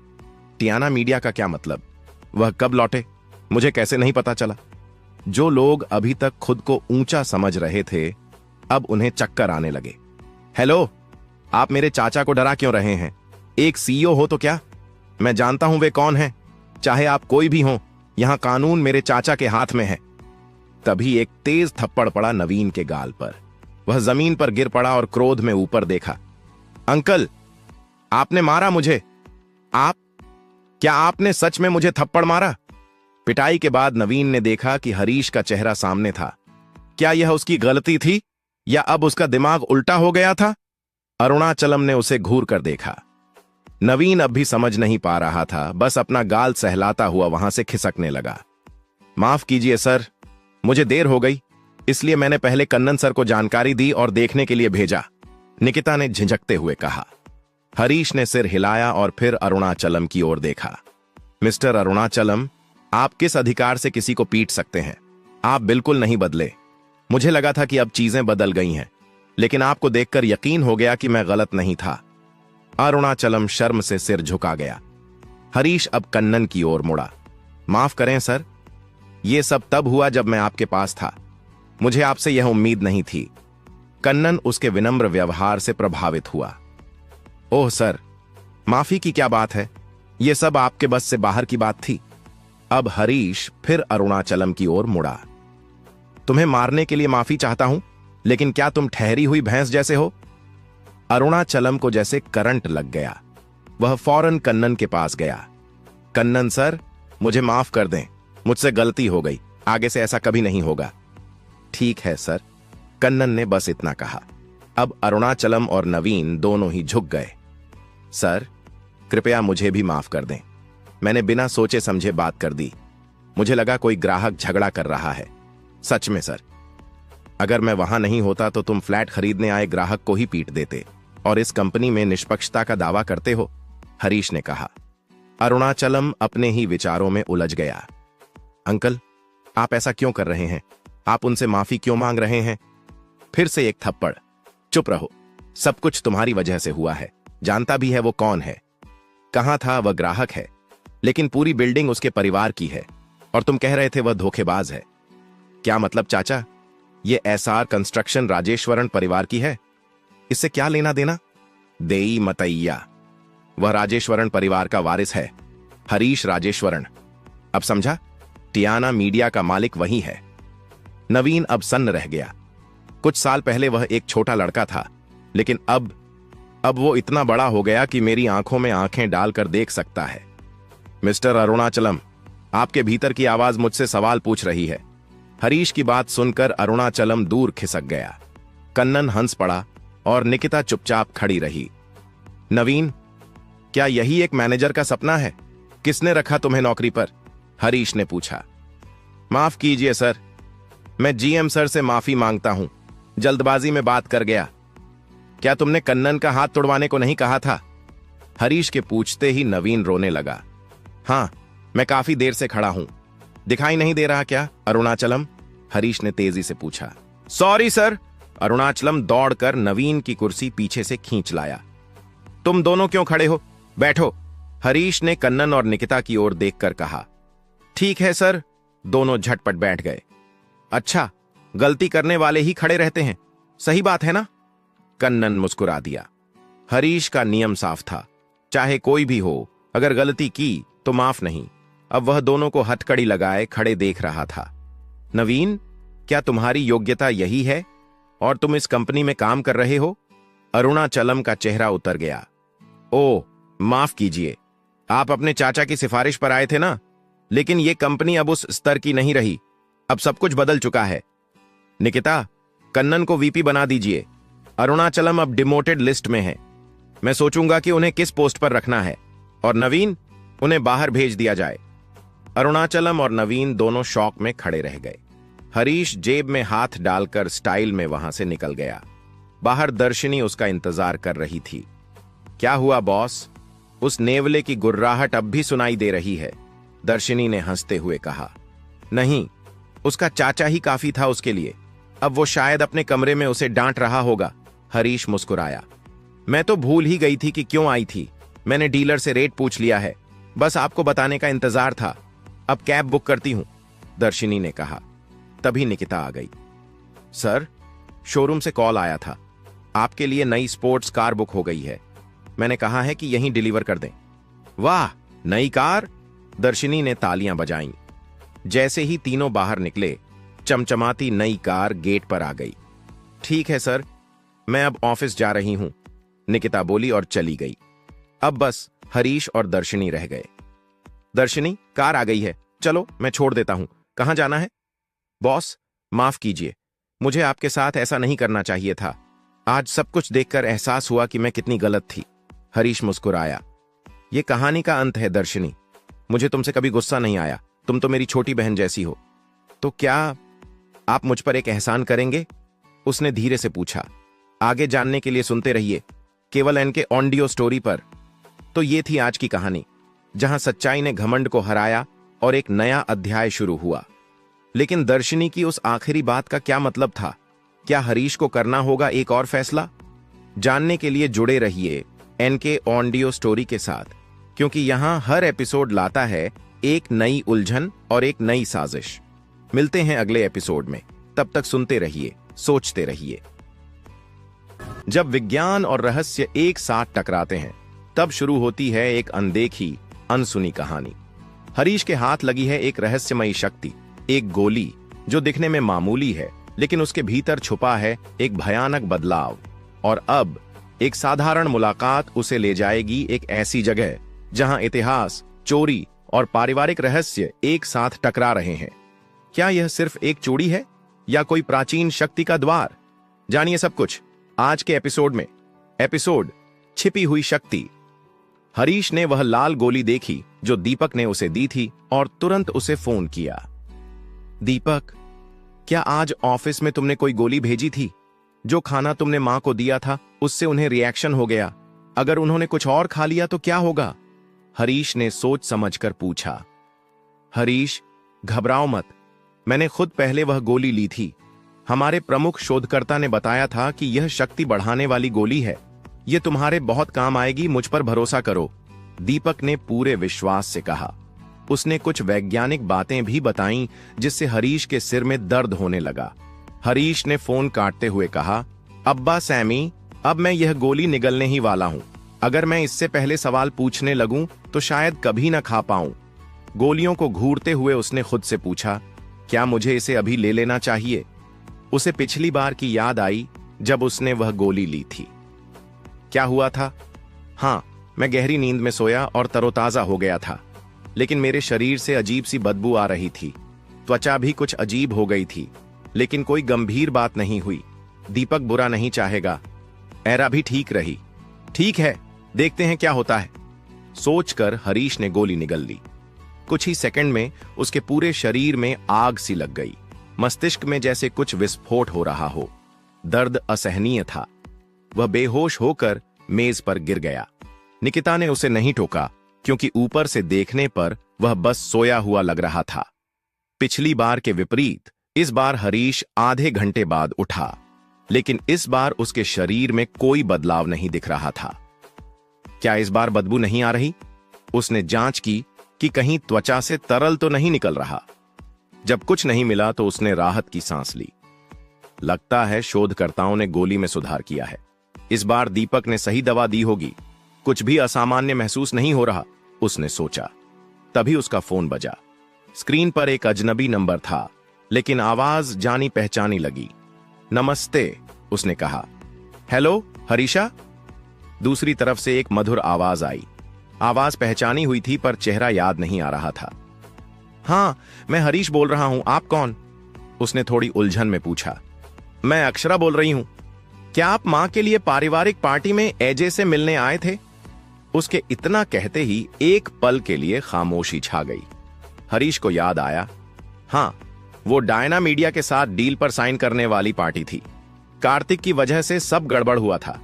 A: टियाना मीडिया का क्या मतलब? वह कब लौटे? मुझे कैसे नहीं पता चला? जो लोग अभी तक खुद को ऊंचा समझ रहे थे, अब उन्हें चक्कर आने लगे। हेलो, आप मेरे चाचा को डरा क्यों रहे हैं? एक सीईओ हो तो क्या? मैं जानता हूं वे कौन हैं। चाहे आप कोई भी हो, यहां कानून मेरे चाचा के हाथ में है। तभी एक तेज थप्पड़ पड़ा नवीन के गाल पर। वह जमीन पर गिर पड़ा और क्रोध में ऊपर देखा। अंकल, आपने मारा मुझे? क्या आपने सच में मुझे थप्पड़ मारा? पिटाई के बाद नवीन ने देखा कि हरीश का चेहरा सामने था। क्या यह उसकी गलती थी या अब उसका दिमाग उल्टा हो गया था? अरुणाचलम ने उसे घूर कर देखा। नवीन अब भी समझ नहीं पा रहा था, बस अपना गाल सहलाता हुआ वहां से खिसकने लगा। माफ कीजिए सर, मुझे देर हो गई, इसलिए मैंने पहले कन्नन सर को जानकारी दी और देखने के लिए भेजा, निकिता ने झिझकते हुए कहा। हरीश ने सिर हिलाया और फिर अरुणाचलम की ओर देखा। मिस्टर अरुणाचलम, आप किस अधिकार से किसी को पीट सकते हैं? आप बिल्कुल नहीं बदले। मुझे लगा था कि अब चीजें बदल गई हैं, लेकिन आपको देखकर यकीन हो गया कि मैं गलत नहीं था। अरुणाचलम शर्म से सिर झुका गया। हरीश अब कन्नन की ओर मुड़ा। माफ करें सर, यह सब तब हुआ जब मैं आपके पास था। मुझे आपसे यह उम्मीद नहीं थी। कन्नन उसके विनम्र व्यवहार से प्रभावित हुआ। ओह सर, माफी की क्या बात है, यह सब आपके बस से बाहर की बात थी। अब हरीश फिर अरुणाचलम की ओर मुड़ा। तुम्हें मारने के लिए माफी चाहता हूं, लेकिन क्या तुम ठहरी हुई भैंस जैसे हो? अरुणाचलम को जैसे करंट लग गया। वह फौरन कन्नन के पास गया। कन्नन सर, मुझे माफ कर दें, मुझसे गलती हो गई, आगे से ऐसा कभी नहीं होगा। ठीक है सर, कन्नन ने बस इतना कहा। अब अरुणाचलम और नवीन दोनों ही झुक गए। सर, कृपया मुझे भी माफ कर दें, मैंने बिना सोचे समझे बात कर दी। मुझे लगा कोई ग्राहक झगड़ा कर रहा है। सच में सर, अगर मैं वहां नहीं होता तो तुम फ्लैट खरीदने आए ग्राहक को ही पीट देते और इस कंपनी में निष्पक्षता का दावा करते हो, हरीश ने कहा। अरुणाचलम अपने ही विचारों में उलझ गया। अंकल, आप ऐसा क्यों कर रहे हैं? आप उनसे माफी क्यों मांग रहे हैं? फिर से एक थप्पड़। चुप रहो, सब कुछ तुम्हारी वजह से हुआ है। जानता भी है वो कौन है। कहां था? वह ग्राहक है, लेकिन पूरी बिल्डिंग उसके परिवार की है और तुम कह रहे थे वह धोखेबाज है। क्या मतलब चाचा? ये एसआर कंस्ट्रक्शन राजेश्वरण परिवार की है, इससे क्या लेना देना? देई मतैया, वह राजेश्वरण परिवार का वारिस है, हरीश राजेश्वरण। अब समझा? टियाना मीडिया का मालिक वही है। नवीन अब सन्न रह गया। कुछ साल पहले वह एक छोटा लड़का था, लेकिन अब वो इतना बड़ा हो गया कि मेरी आंखों में आंखें डालकर देख सकता है। मिस्टर अरुणाचलम, आपके भीतर की आवाज मुझसे सवाल पूछ रही है। हरीश की बात सुनकर अरुणाचलम दूर खिसक गया। कन्नन हंस पड़ा और निकिता चुपचाप खड़ी रही। नवीन, क्या यही एक मैनेजर का सपना है? किसने रखा तुम्हें नौकरी पर? हरीश ने पूछा। माफ कीजिए सर, मैं जीएम सर से माफी मांगता हूं, जल्दबाजी में बात कर गया। क्या तुमने कन्नन का हाथ तोड़वाने को नहीं कहा था? हरीश के पूछते ही नवीन रोने लगा। हां, मैं काफी देर से खड़ा हूं, दिखाई नहीं दे रहा क्या अरुणाचलम? हरीश ने तेजी से पूछा। Sorry sir. अरुणाचलम दौड़कर नवीन की कुर्सी पीछे से खींच लाया। तुम दोनों क्यों खड़े हो? बैठो, हरीश ने कन्नन और निकिता की ओर देखकर कहा। ठीक है सर। दोनों झटपट बैठ गए। अच्छा, गलती करने वाले ही खड़े रहते हैं, सही बात है ना? कन्नन मुस्कुरा दिया। हरीश का नियम साफ था, चाहे कोई भी हो, अगर गलती की तो माफ नहीं। अब वह दोनों को हथकड़ी लगाए खड़े देख रहा था। नवीन, क्या तुम्हारी योग्यता यही है और तुम इस कंपनी में काम कर रहे हो? अरुणाचलम का चेहरा उतर गया। ओह, माफ कीजिए, आप अपने चाचा की सिफारिश पर आए थे ना, लेकिन यह कंपनी अब उस स्तर की नहीं रही, अब सब कुछ बदल चुका है। निकिता, कन्नन को वीपी बना दीजिए। अरुणाचलम अब डिमोटेड लिस्ट में है, मैं सोचूंगा कि उन्हें किस पोस्ट पर रखना है। और नवीन, उन्हें बाहर भेज दिया जाए। अरुणाचलम और नवीन दोनों शॉक में खड़े रह गए। हरीश जेब में हाथ डालकर स्टाइल में वहां से निकल गया। बाहर दर्शिनी उसका इंतजार कर रही थी। क्या हुआ बॉस? उस नेवले की गुर्राहट अब भी सुनाई दे रही है, दर्शिनी ने हंसते हुए कहा। नहीं, उसका चाचा ही काफी था उसके लिए, अब वो शायद अपने कमरे में उसे डांट रहा होगा। हरीश मुस्कुराया। मैं तो भूल ही गई थी कि क्यों आई थी, मैंने डीलर से रेट पूछ लिया है, बस आपको बताने का इंतजार था। अब कैब बुक करती हूं, दर्शिनी ने कहा। तभी निकिता आ गई। सर, शोरूम से कॉल आया था, आपके लिए नई स्पोर्ट्स कार बुक हो गई है, मैंने कहा है कि यहीं डिलीवर कर दें। वाह, नई कार? दर्शिनी ने तालियां बजाईं। जैसे ही तीनों बाहर निकले, चमचमाती नई कार गेट पर आ गई। ठीक है सर, मैं अब ऑफिस जा रही हूं, निकिता बोली और चली गई। अब बस हरीश और दर्शिनी रह गए। दर्शिनी, कार आ गई है, चलो मैं छोड़ देता हूं, कहां जाना है? बॉस, माफ कीजिए, मुझे आपके साथ ऐसा नहीं करना चाहिए था। आज सब कुछ देखकर एहसास हुआ कि मैं कितनी गलत थी। हरीश मुस्कुराया। यह कहानी का अंत है दर्शिनी, मुझे तुमसे कभी गुस्सा नहीं आया, तुम तो मेरी छोटी बहन जैसी हो। तो क्या आप मुझ पर एक एहसान करेंगे? उसने धीरे से पूछा। आगे जानने के लिए सुनते रहिए केवल एनके ऑडियो स्टोरी पर। तो ये थी आज की कहानी, जहां सच्चाई ने घमंड को हराया और एक नया अध्याय शुरू हुआ। लेकिन दर्शिनी की उस आखिरी बात का क्या मतलब था? क्या हरीश को करना होगा एक और फैसला? जानने के लिए जुड़े रहिए एनके ऑडियो स्टोरी के साथ, क्योंकि यहां हर एपिसोड लाता है एक नई उलझन और एक नई साजिश। मिलते हैं अगले एपिसोड में, तब तक सुनते रहिए, सोचते रहिए। जब विज्ञान और रहस्य एक साथ टकराते हैं, तब शुरू होती है एक अनदेखी, अनसुनी कहानी। हरीश के हाथ लगी है एक रहस्यमयी शक्ति, एक गोली जो दिखने में मामूली है, लेकिन उसके भीतर छुपा है एक भयानक बदलाव। और अब एक साधारण मुलाकात उसे ले जाएगी एक ऐसी जगह जहां इतिहास, चोरी और पारिवारिक रहस्य एक साथ टकरा रहे हैं। क्या यह सिर्फ एक चोरी है या कोई प्राचीन शक्ति का द्वार? जानिए सब कुछ आज के एपिसोड में। एपिसोड छिपी हुई शक्ति। हरीश ने वह लाल गोली देखी जो दीपक ने उसे दी थी और तुरंत उसे फोन किया। दीपक, क्या आज ऑफिस में तुमने कोई गोली भेजी थी? जो खाना तुमने मां को दिया था उससे उन्हें रिएक्शन हो गया, अगर उन्होंने कुछ और खा लिया तो क्या होगा? हरीश ने सोच समझकर पूछा। हरीश, घबराओ मत, मैंने खुद पहले वह गोली ली थी। हमारे प्रमुख शोधकर्ता ने बताया था कि यह शक्ति बढ़ाने वाली गोली है, यह तुम्हारे बहुत काम आएगी, मुझ पर भरोसा करो, दीपक ने पूरे विश्वास से कहा। उसने कुछ वैज्ञानिक बातें भी बताईं, जिससे हरीश के सिर में दर्द होने लगा। हरीश ने फोन काटते हुए कहा, अब्बा सैमी, अब मैं यह गोली निगलने ही वाला हूं। अगर मैं इससे पहले सवाल पूछने लगूं तो शायद कभी न खा पाऊं। गोलियों को घूरते हुए उसने खुद से पूछा, क्या मुझे इसे अभी ले लेना चाहिए? उसे पिछली बार की याद आई जब उसने वह गोली ली थी। क्या हुआ था? हाँ, मैं गहरी नींद में सोया और तरोताजा हो गया था, लेकिन मेरे शरीर से अजीब सी बदबू आ रही थी। त्वचा भी कुछ अजीब हो गई थी, लेकिन कोई गंभीर बात नहीं हुई। दीपक बुरा नहीं चाहेगा। एरा भी ठीक रही। ठीक है, देखते हैं क्या होता है। सोचकर हरीश ने गोली निगल ली। कुछ ही सेकंड में उसके पूरे शरीर में आग सी लग गई। मस्तिष्क में जैसे कुछ विस्फोट हो रहा हो। दर्द असहनीय था। वह बेहोश होकर मेज पर गिर गया। निकिता ने उसे नहीं टोका, क्योंकि ऊपर से देखने पर वह बस सोया हुआ लग रहा था। पिछली बार के विपरीत इस बार हरीश आधे घंटे बाद उठा, लेकिन इस बार उसके शरीर में कोई बदलाव नहीं दिख रहा था। क्या इस बार बदबू नहीं आ रही? उसने जांच की कि कहीं त्वचा से तरल तो नहीं निकल रहा। जब कुछ नहीं मिला तो उसने राहत की सांस ली। लगता है शोधकर्ताओं ने गोली में सुधार किया है। इस बार दीपक ने सही दवा दी होगी। कुछ भी असामान्य महसूस नहीं हो रहा, उसने सोचा। तभी उसका फोन बजा। स्क्रीन पर एक अजनबी नंबर था, लेकिन आवाज जानी पहचानी लगी। नमस्ते, उसने कहा। हेलो हरीशा? दूसरी तरफ से एक मधुर आवाज आई। आवाज पहचानी हुई थी, पर चेहरा याद नहीं आ रहा था। हाँ, मैं हरीश बोल रहा हूं। आप कौन? उसने थोड़ी उलझन में पूछा। मैं अक्षरा बोल रही हूं। क्या आप मां के लिए पारिवारिक पार्टी में एजे से मिलने आए थे? उसके इतना कहते ही एक पल के लिए खामोशी छा गई। हरीश को याद आया, हां, वो डायना मीडिया के साथ डील पर साइन करने वाली पार्टी थी। कार्तिक की वजह से सब गड़बड़ हुआ था,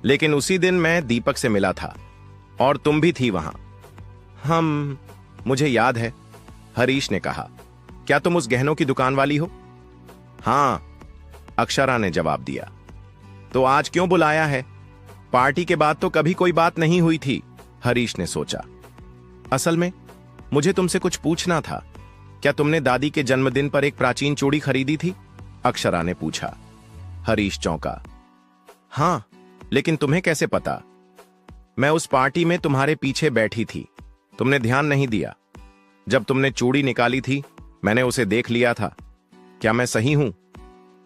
A: लेकिन उसी दिन मैं दीपक से मिला था और तुम भी थी वहां। मुझे याद है, हरीश ने कहा। क्या तुम उस गहनों की दुकान वाली हो? हां, अक्षरा ने जवाब दिया। तो आज क्यों बुलाया है? पार्टी के बाद तो कभी कोई बात नहीं हुई थी, हरीश ने सोचा। असल में मुझे तुमसे कुछ पूछना था। क्या तुमने दादी के जन्मदिन पर एक प्राचीन चूड़ी खरीदी थी? अक्षरा ने पूछा। हरीश चौंका। हां, लेकिन तुम्हें कैसे पता? मैं उस पार्टी में तुम्हारे पीछे बैठी थी। तुमने ध्यान नहीं दिया। जब तुमने चूड़ी निकाली थी, मैंने उसे देख लिया था। क्या मैं सही हूं?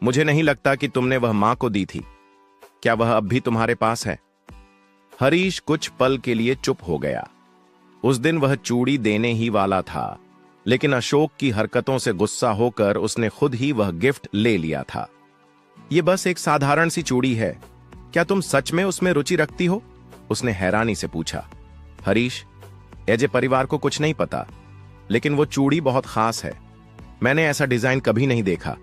A: मुझे नहीं लगता कि तुमने वह मां को दी थी। क्या वह अब भी तुम्हारे पास है? हरीश कुछ पल के लिए चुप हो गया। उस दिन वह चूड़ी देने ही वाला था, लेकिन अशोक की हरकतों से गुस्सा होकर उसने खुद ही वह गिफ्ट ले लिया था। यह बस एक साधारण सी चूड़ी है। क्या तुम सच में उसमें रुचि रखती हो? उसने हैरानी से पूछा। हरीश, एजे परिवार को कुछ नहीं पता, लेकिन वो चूड़ी बहुत खास है। मैंने ऐसा डिजाइन कभी नहीं देखा।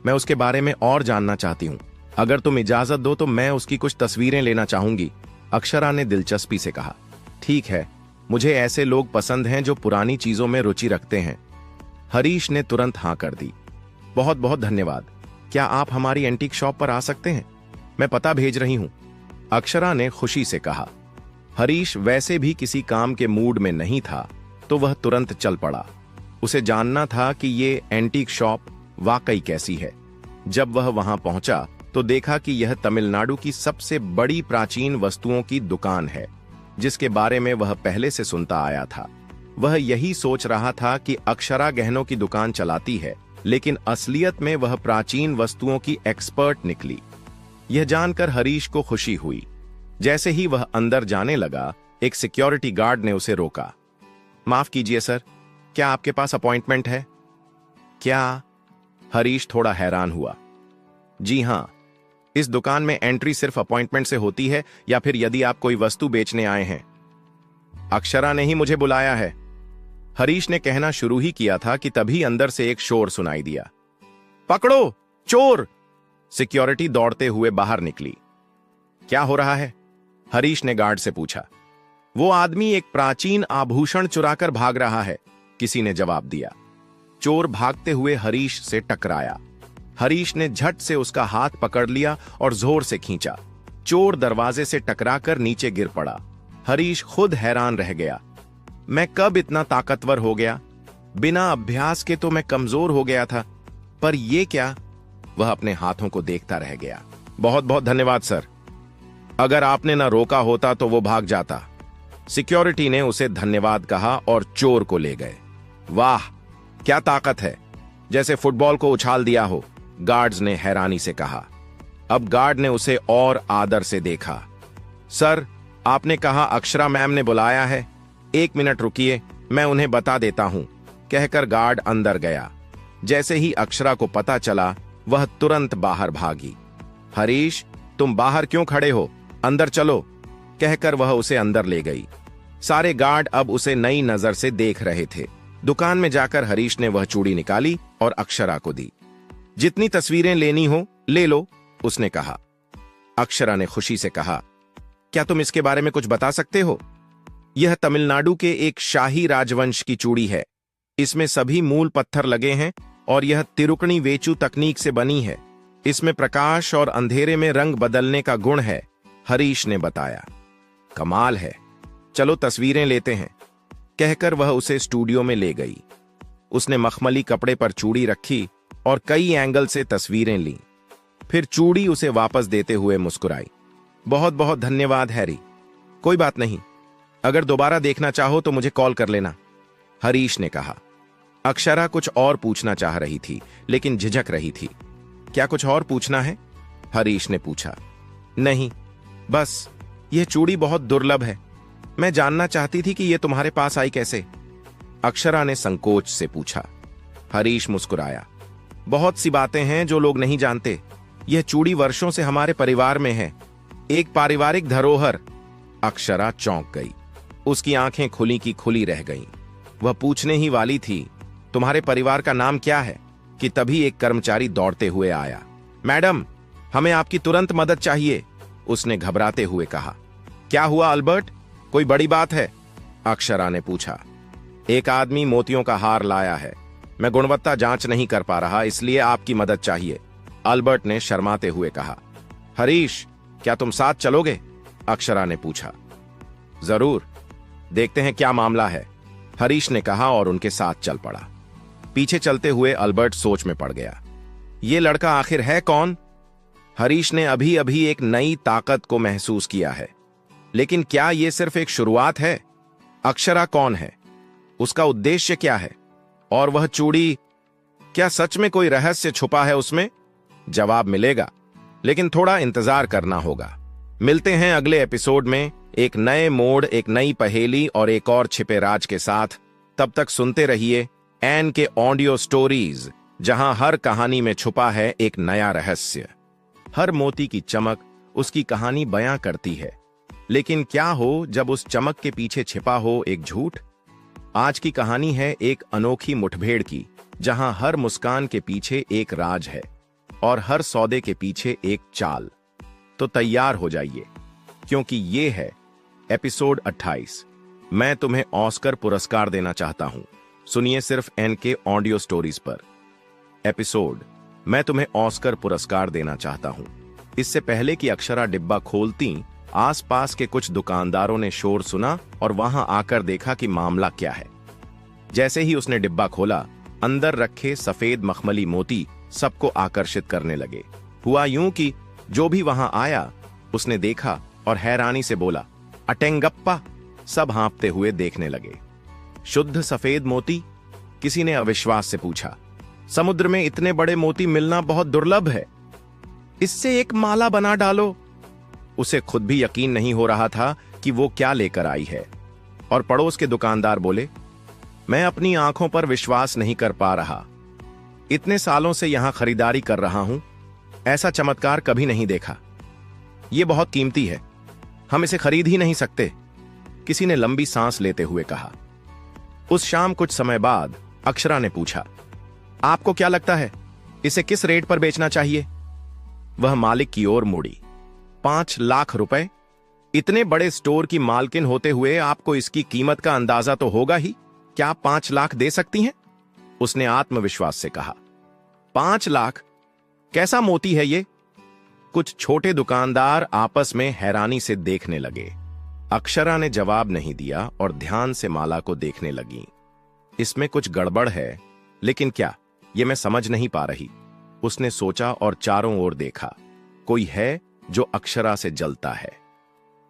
A: मैं उसके बारे में और जानना चाहती हूं। अगर तुम इजाजत दो तो मैं उसकी कुछ तस्वीरें लेना चाहूंगी, अक्षरा ने दिलचस्पी से कहा। ठीक है, मुझे ऐसे लोग पसंद हैं जो पुरानी चीजों में रुचि रखते हैं। हरीश ने तुरंत हां कर दी। बहुत बहुत धन्यवाद। क्या आप हमारी एंटीक शॉप पर आ सकते हैं? मैं पता भेज रही हूं, अक्षरा ने खुशी से कहा। हरीश वैसे भी किसी काम के मूड में नहीं था, तो वह तुरंत चल पड़ा। उसे जानना था कि ये एंटीक शॉप वाकई कैसी है। जब वह वहां पहुंचा तो देखा कि यह तमिलनाडु की सबसे बड़ी प्राचीन वस्तुओं की दुकान है, जिसके बारे में वह पहले से सुनता आया था। वह यही सोच रहा था कि अक्षरा गहनों की दुकान चलाती है, लेकिन असलियत में वह प्राचीन वस्तुओं की एक्सपर्ट निकली। यह जानकर हरीश को खुशी हुई। जैसे ही वह अंदर जाने लगा, एक सिक्योरिटी गार्ड ने उसे रोका। माफ कीजिए सर, क्या आपके पास अपॉइंटमेंट है? क्या? हरीश थोड़ा हैरान हुआ। जी हां, इस दुकान में एंट्री सिर्फ अपॉइंटमेंट से होती है, या फिर यदि आप कोई वस्तु बेचने आए हैं। अक्षरा ने ही मुझे बुलाया है। हरीश ने कहना शुरू ही किया था कि तभी अंदर से एक शोर सुनाई दिया। पकड़ो, चोर! सिक्योरिटी दौड़ते हुए बाहर निकली। क्या हो रहा है? हरीश ने गार्ड से पूछा। वो आदमी एक प्राचीन आभूषण चुराकर भाग रहा है, किसी ने जवाब दिया। चोर भागते हुए हरीश से टकराया। हरीश ने झट से उसका हाथ पकड़ लिया और जोर से खींचा। चोर दरवाजे से टकराकर नीचे गिर पड़ा। हरीश खुद हैरान रह गया। मैं कब इतना ताकतवर हो गया? बिना अभ्यास के तो मैं कमजोर हो गया था, पर ये क्या? वह अपने हाथों को देखता रह गया। बहुत बहुत धन्यवाद सर। अगर आपने ना रोका होता तो वो भाग जाता। सिक्योरिटी ने उसे धन्यवाद कहा और चोर को ले गए। वाह, क्या ताकत है, जैसे फुटबॉल को उछाल दिया हो, गार्ड्स ने हैरानी से कहा। अब गार्ड ने उसे और आदर से देखा। सर, आपने कहा अक्षरा मैम ने बुलाया है। 1 मिनट रुकिए, मैं उन्हें बता देता हूं, कहकर गार्ड अंदर गया। जैसे ही अक्षरा को पता चला, वह तुरंत बाहर भागी। हरीश, तुम बाहर क्यों खड़े हो? अंदर चलो, कहकर वह उसे अंदर ले गई। सारे गार्ड अब उसे नई नजर से देख रहे थे। दुकान में जाकर हरीश ने वह चूड़ी निकाली और अक्षरा को दी। जितनी तस्वीरें लेनी हो ले लो, उसने कहा। अक्षरा ने खुशी से कहा, क्या तुम इसके बारे में कुछ बता सकते हो? यह तमिलनाडु के एक शाही राजवंश की चूड़ी है। इसमें सभी मूल पत्थर लगे हैं और यह तिरुकणी वेचू तकनीक से बनी है। इसमें प्रकाश और अंधेरे में रंग बदलने का गुण है, हरीश ने बताया। कमाल है, चलो तस्वीरें लेते हैं, कहकर वह उसे स्टूडियो में ले गई। उसने मखमली कपड़े पर चूड़ी रखी और कई एंगल से तस्वीरें लीं। फिर चूड़ी उसे वापस देते हुए मुस्कुराई। बहुत बहुत धन्यवाद हैरी। कोई बात नहीं, अगर दोबारा देखना चाहो तो मुझे कॉल कर लेना, हरीश ने कहा। अक्षरा कुछ और पूछना चाह रही थी, लेकिन झिझक रही थी। क्या कुछ और पूछना है? हरीश ने पूछा। नहीं, बस यह चूड़ी बहुत दुर्लभ है। मैं जानना चाहती थी कि यह तुम्हारे पास आई कैसे? अक्षरा ने संकोच से पूछा। हरीश मुस्कुराया। बहुत सी बातें हैं जो लोग नहीं जानते। यह चूड़ी वर्षों से हमारे परिवार में है, एक पारिवारिक धरोहर। अक्षरा चौंक गई। उसकी आंखें खुली की खुली रह गईं। वह पूछने ही वाली थी, तुम्हारे परिवार का नाम क्या है, कि तभी एक कर्मचारी दौड़ते हुए आया। मैडम, हमें आपकी तुरंत मदद चाहिए, उसने घबराते हुए कहा। क्या हुआ अल्बर्ट, कोई बड़ी बात है? अक्षरा ने पूछा। एक आदमी मोतियों का हार लाया है। मैं गुणवत्ता जांच नहीं कर पा रहा, इसलिए आपकी मदद चाहिए, अल्बर्ट ने शर्माते हुए कहा। हरीश, क्या तुम साथ चलोगे? अक्षरा ने पूछा। जरूर, देखते हैं क्या मामला है, हरीश ने कहा और उनके साथ चल पड़ा। पीछे चलते हुए अल्बर्ट सोच में पड़ गया। ये लड़का आखिर है कौन? हरीश ने अभी अभी एक नई ताकत को महसूस किया है, लेकिन क्या यह सिर्फ एक शुरुआत है? अक्षरा कौन है? उसका उद्देश्य क्या है? और वह चूड़ी, क्या सच में कोई रहस्य छुपा है उसमें? जवाब मिलेगा, लेकिन थोड़ा इंतजार करना होगा। मिलते हैं अगले एपिसोड में, एक नए मोड़, एक नई पहेली और एक और छिपे राज के साथ। तब तक सुनते रहिए एन के ऑडियो स्टोरीज, जहां हर कहानी में छुपा है एक नया रहस्य। हर मोती की चमक उसकी कहानी बयां करती है, लेकिन क्या हो जब उस चमक के पीछे छिपा हो एक झूठ? आज की कहानी है एक अनोखी मुठभेड़ की, जहां हर मुस्कान के पीछे एक राज है और हर सौदे के पीछे एक चाल। तो तैयार हो जाइए, क्योंकि ये है एपिसोड 28। मैं तुम्हें ऑस्कर पुरस्कार देना चाहता हूं। सुनिए सिर्फ एन के ऑडियो स्टोरीज पर। एपिसोड, मैं तुम्हें ऑस्कर पुरस्कार देना चाहता हूं। इससे पहले कि अक्षरा डिब्बा खोलती, आसपास के कुछ दुकानदारों ने शोर सुना और वहां आकर देखा कि मामला क्या है। जैसे ही उसने डिब्बा खोला, अंदर रखे सफेद मखमली मोती सबको आकर्षित करने लगे। हुआ यूं कि जो भी वहां आया उसने देखा और हैरानी से बोला, अटेंगप्पा। सब हाँफते हुए देखने लगे। शुद्ध सफेद मोती? किसी ने अविश्वास से पूछा। समुद्र में इतने बड़े मोती मिलना बहुत दुर्लभ है। इससे एक माला बना डालो। उसे खुद भी यकीन नहीं हो रहा था कि वो क्या लेकर आई है। और पड़ोस के दुकानदार बोले, मैं अपनी आंखों पर विश्वास नहीं कर पा रहा। इतने सालों से यहां खरीदारी कर रहा हूं, ऐसा चमत्कार कभी नहीं देखा। यह बहुत कीमती है, हम इसे खरीद ही नहीं सकते, किसी ने लंबी सांस लेते हुए कहा। उस शाम कुछ समय बाद अक्षरा ने पूछा, आपको क्या लगता है इसे किस रेट पर बेचना चाहिए? वह मालिक की ओर मुड़ी। 5 लाख रुपए? इतने बड़े स्टोर की मालकिन होते हुए आपको इसकी कीमत का अंदाजा तो होगा ही। क्या आप 5 लाख दे सकती हैं? उसने आत्मविश्वास से कहा। 5 लाख? कैसा मोती है ये? कुछ छोटे दुकानदार आपस में हैरानी से देखने लगे। अक्षरा ने जवाब नहीं दिया और ध्यान से माला को देखने लगी। इसमें कुछ गड़बड़ है, लेकिन क्या, ये मैं समझ नहीं पा रही। उसने सोचा और चारों ओर देखा। कोई है जो अक्षरा से जलता है।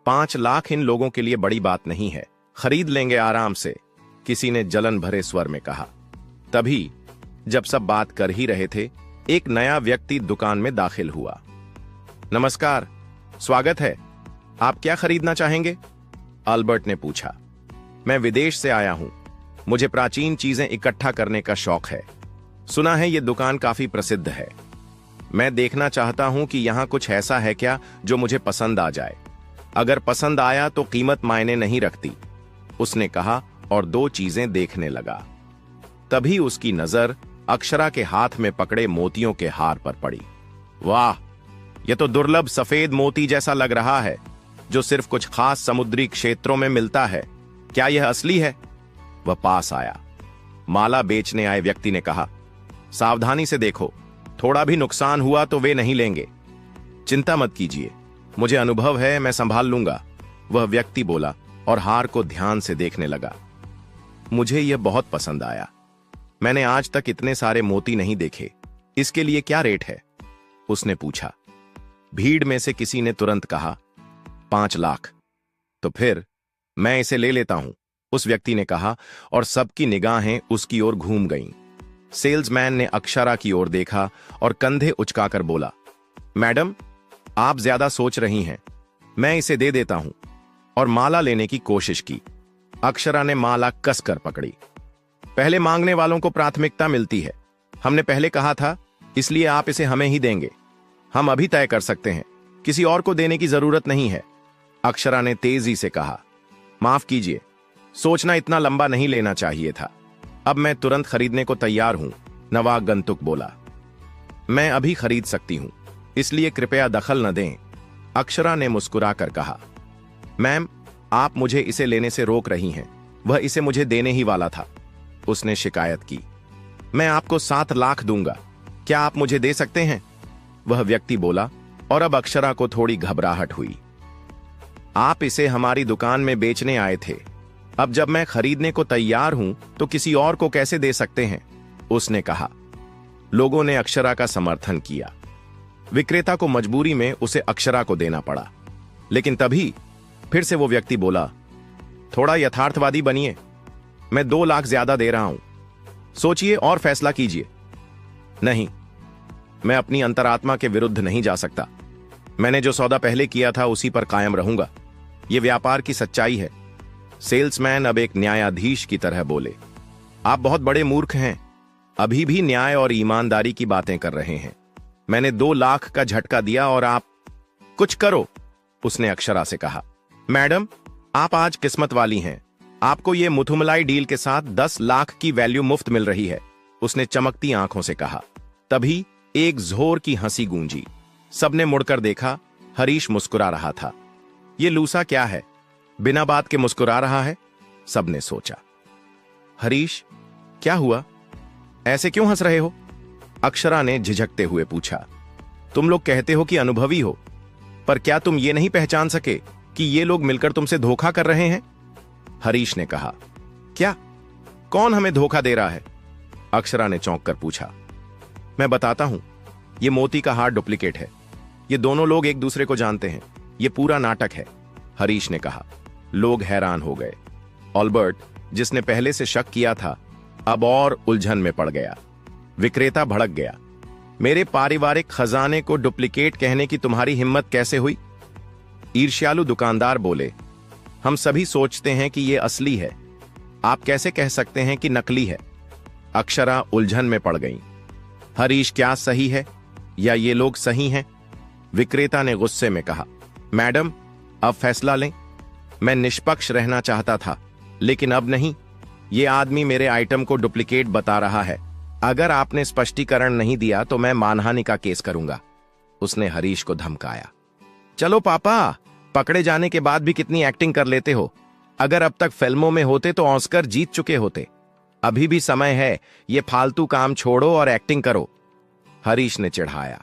A: 5 लाख इन लोगों के लिए बड़ी बात नहीं है, खरीद लेंगे आराम से, किसी ने जलन भरे स्वर में कहा। तभी जब सब बात कर ही रहे थे, एक नया व्यक्ति दुकान में दाखिल हुआ। नमस्कार, स्वागत है, आप क्या खरीदना चाहेंगे? अल्बर्ट ने पूछा। मैं विदेश से आया हूं, मुझे प्राचीन चीजें इकट्ठा करने का शौक है। सुना है ये दुकान काफी प्रसिद्ध है। मैं देखना चाहता हूं कि यहां कुछ ऐसा है क्या जो मुझे पसंद आ जाए। अगर पसंद आया तो कीमत मायने नहीं रखती, उसने कहा और 2 चीजें देखने लगा। तभी उसकी नजर अक्षरा के हाथ में पकड़े मोतियों के हार पर पड़ी। वाह, यह तो दुर्लभ सफेद मोती जैसा लग रहा है, जो सिर्फ कुछ खास समुद्री क्षेत्रों में मिलता है। क्या यह असली है? वह पास आया। माला बेचने आए व्यक्ति ने कहा, सावधानी से देखो, थोड़ा भी नुकसान हुआ तो वे नहीं लेंगे। चिंता मत कीजिए, मुझे अनुभव है, मैं संभाल लूंगा, वह व्यक्ति बोला और हार को ध्यान से देखने लगा। मुझे यह बहुत पसंद आया। मैंने आज तक इतने सारे मोती नहीं देखे। इसके लिए क्या रेट है? उसने पूछा। भीड़ में से किसी ने तुरंत कहा, 5 लाख। तो फिर मैं इसे ले लेता हूं, उस व्यक्ति ने कहा और सबकी निगाहें उसकी ओर घूम गईं। सेल्समैन ने अक्षरा की ओर देखा और कंधे उचकाकर बोला, मैडम, आप ज्यादा सोच रही हैं, मैं इसे दे देता हूं, और माला लेने की कोशिश की। अक्षरा ने माला कसकर पकड़ी। पहले मांगने वालों को प्राथमिकता मिलती है। हमने पहले कहा था, इसलिए आप इसे हमें ही देंगे। हम अभी तय कर सकते हैं, किसी और को देने की जरूरत नहीं है, अक्षरा ने तेजी से कहा। माफ कीजिए, सोचना इतना लंबा नहीं लेना चाहिए था। अब मैं तुरंत खरीदने को तैयार हूं, नवागंतुक बोला। मैं अभी खरीद सकती हूं, इसलिए कृपया दखल न दें, अक्षरा ने मुस्कुराकर कहा। मैम, आप मुझे इसे लेने से रोक रही हैं, वह इसे मुझे देने ही वाला था, उसने शिकायत की। मैं आपको 7 लाख दूंगा, क्या आप मुझे दे सकते हैं? वह व्यक्ति बोला और अब अक्षरा को थोड़ी घबराहट हुई। आप इसे हमारी दुकान में बेचने आए थे, अब जब मैं खरीदने को तैयार हूं तो किसी और को कैसे दे सकते हैं, उसने कहा। लोगों ने अक्षरा का समर्थन किया। विक्रेता को मजबूरी में उसे अक्षरा को देना पड़ा। लेकिन तभी फिर से वो व्यक्ति बोला, थोड़ा यथार्थवादी बनिए, मैं 2 लाख ज्यादा दे रहा हूं, सोचिए और फैसला कीजिए। नहीं, मैं अपनी अंतरात्मा के विरुद्ध नहीं जा सकता। मैंने जो सौदा पहले किया था उसी पर कायम रहूंगा, यह व्यापार की सच्चाई है, सेल्समैन अब एक न्यायाधीश की तरह बोले। आप बहुत बड़े मूर्ख हैं, अभी भी न्याय और ईमानदारी की बातें कर रहे हैं। मैंने 2 लाख का झटका दिया और आप कुछ करो, उसने अक्षरा से कहा। मैडम, आप आज किस्मत वाली हैं, आपको ये मुथुमलाई डील के साथ 10 लाख की वैल्यू मुफ्त मिल रही है, उसने चमकती आंखों से कहा। तभी एक जोर की हंसी गूंजी। सबने मुड़कर देखा, हरीश मुस्कुरा रहा था। ये लूसा क्या है, बिना बात के मुस्कुरा रहा है, सबने सोचा। हरीश, क्या हुआ, ऐसे क्यों हंस रहे हो? अक्षरा ने झिझकते हुए पूछा। तुम लोग कहते हो कि अनुभवी हो, पर क्या तुम ये नहीं पहचान सके कि ये लोग मिलकर तुमसे धोखा कर रहे हैं? हरीश ने कहा। क्या? कौन हमें धोखा दे रहा है? अक्षरा ने चौंक कर पूछा। मैं बताता हूं, ये मोती का हार डुप्लीकेट है। ये दोनों लोग एक दूसरे को जानते हैं, ये पूरा नाटक है, हरीश ने कहा। लोग हैरान हो गए। अल्बर्ट, जिसने पहले से शक किया था, अब और उलझन में पड़ गया। विक्रेता भड़क गया। मेरे पारिवारिक खजाने को डुप्लीकेट कहने की तुम्हारी हिम्मत कैसे हुई? ईर्ष्यालु दुकानदार बोले, हम सभी सोचते हैं कि यह असली है, आप कैसे कह सकते हैं कि नकली है? अक्षरा उलझन में पड़ गई। हरीश क्या सही है या ये लोग सही हैं? विक्रेता ने गुस्से में कहा। मैडम, अब फैसला लें। मैं निष्पक्ष रहना चाहता था, लेकिन अब नहीं। ये आदमी मेरे आइटम को डुप्लीकेट बता रहा है। अगर आपने स्पष्टीकरण नहीं दिया तो मैं मानहानि का केस करूंगा, उसने हरीश को धमकाया। चलो पापा, पकड़े जाने के बाद भी कितनी एक्टिंग कर लेते हो। अगर अब तक फिल्मों में होते तो ऑस्कर जीत चुके होते। अभी भी समय है, ये फालतू काम छोड़ो और एक्टिंग करो, हरीश ने चिढ़ाया।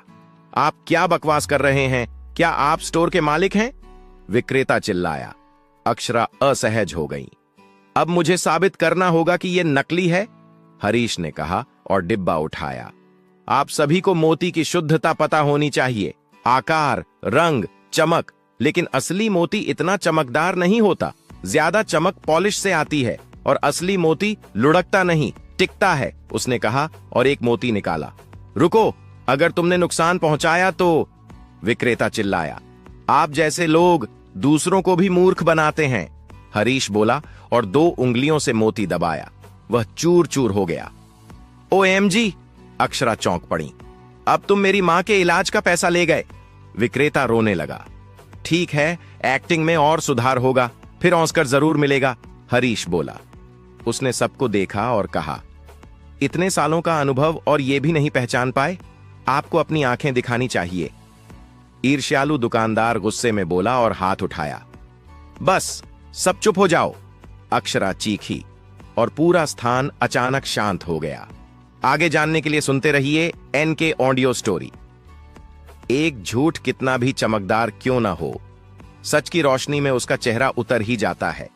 A: आप क्या बकवास कर रहे हैं? क्या आप स्टोर के मालिक हैं? विक्रेता चिल्लाया। अक्षरा असहज हो गई। अब मुझे साबित करना होगा कि यह नकली है, हरीश ने कहा और डिब्बा उठाया। आप सभी को मोती की शुद्धता पता होनी चाहिए, आकार, रंग, चमक, लेकिन असली मोती इतना चमकदार नहीं होता। ज्यादा चमक पॉलिश से आती है और असली मोती लुढ़कता नहीं, टिकता है, उसने कहा और एक मोती निकाला। रुको, अगर तुमने नुकसान पहुंचाया तो, विक्रेता चिल्लाया। आप जैसे लोग दूसरों को भी मूर्ख बनाते हैं, हरीश बोला और 2 उंगलियों से मोती दबाया। वह चूर चूर हो गया। OMG, अक्षरा चौंक पड़ी। अब तुम मेरी मां के इलाज का पैसा ले गए। विक्रेता रोने लगा। ठीक है, एक्टिंग में और सुधार होगा, फिर ऑस्कर जरूर मिलेगा, हरीश बोला। उसने सबको देखा और कहा, इतने सालों का अनुभव और ये भी नहीं पहचान पाए? आपको अपनी आंखें दिखानी चाहिए। ईर्ष्यालु दुकानदार गुस्से में बोला और हाथ उठाया। बस, सब चुप हो जाओ, अक्षरा चीखी और पूरा स्थान अचानक शांत हो गया। आगे जानने के लिए सुनते रहिए NK ऑडियो स्टोरी। एक झूठ कितना भी चमकदार क्यों ना हो, सच की रोशनी में उसका चेहरा उतर ही जाता है।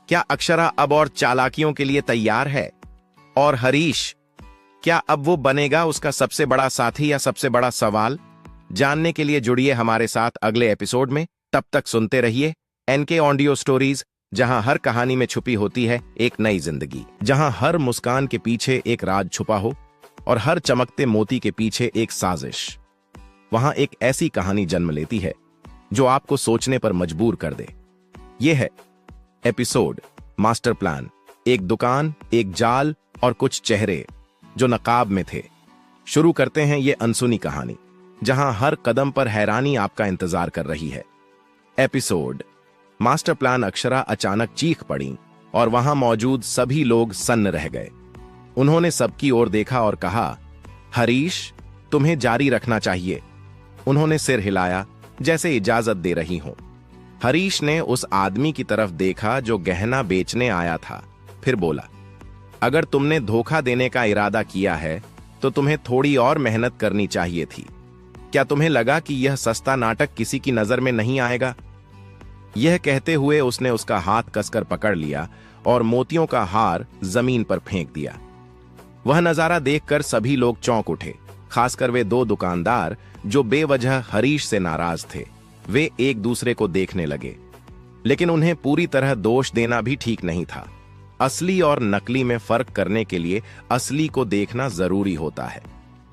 A: क्या अक्षरा अब और चालाकियों के लिए तैयार है? और हरीश, क्या अब वो बनेगा उसका सबसे बड़ा साथी या सबसे बड़ा सवाल? जानने के लिए जुड़िए हमारे साथ अगले एपिसोड में। तब तक सुनते रहिए NK ऑडियो स्टोरीज, जहां हर कहानी में छुपी होती है एक नई जिंदगी, जहां हर मुस्कान के पीछे एक राज छुपा हो और हर चमकते मोती के पीछे एक साजिश। वहां एक ऐसी कहानी जन्म लेती है जो आपको सोचने पर मजबूर कर दे। यह है एपिसोड मास्टर प्लान। एक दुकान, एक जाल और कुछ चेहरे जो नकाब में थे। शुरू करते हैं ये अनसुनी कहानी, जहां हर कदम पर हैरानी आपका इंतजार कर रही है। Episode master plan. अक्षरा अचानक चीख पड़ी और वहां मौजूद सभी लोग सन्न रह गए। उन्होंने सबकी ओर देखा और कहा, हरीश, तुम्हें जारी रखना चाहिए। उन्होंने सिर हिलाया जैसे इजाजत दे रही हो। हरीश ने उस आदमी की तरफ देखा जो गहना बेचने आया था, फिर बोला, अगर तुमने धोखा देने का इरादा किया है तो तुम्हें थोड़ी और मेहनत करनी चाहिए थी। क्या तुम्हें लगा कि यह सस्ता नाटक किसी की नजर में नहीं आएगा? यह कहते हुए उसने उसका हाथ कसकर पकड़ लिया और मोतियों का हार जमीन पर फेंक दिया। वह नजारा देखकर सभी लोग चौंक उठे, खासकर वे 2 दुकानदार जो बेवजह हरीश से नाराज थे। वे एक दूसरे को देखने लगे, लेकिन उन्हें पूरी तरह दोष देना भी ठीक नहीं था। असली और नकली में फर्क करने के लिए असली को देखना जरूरी होता है,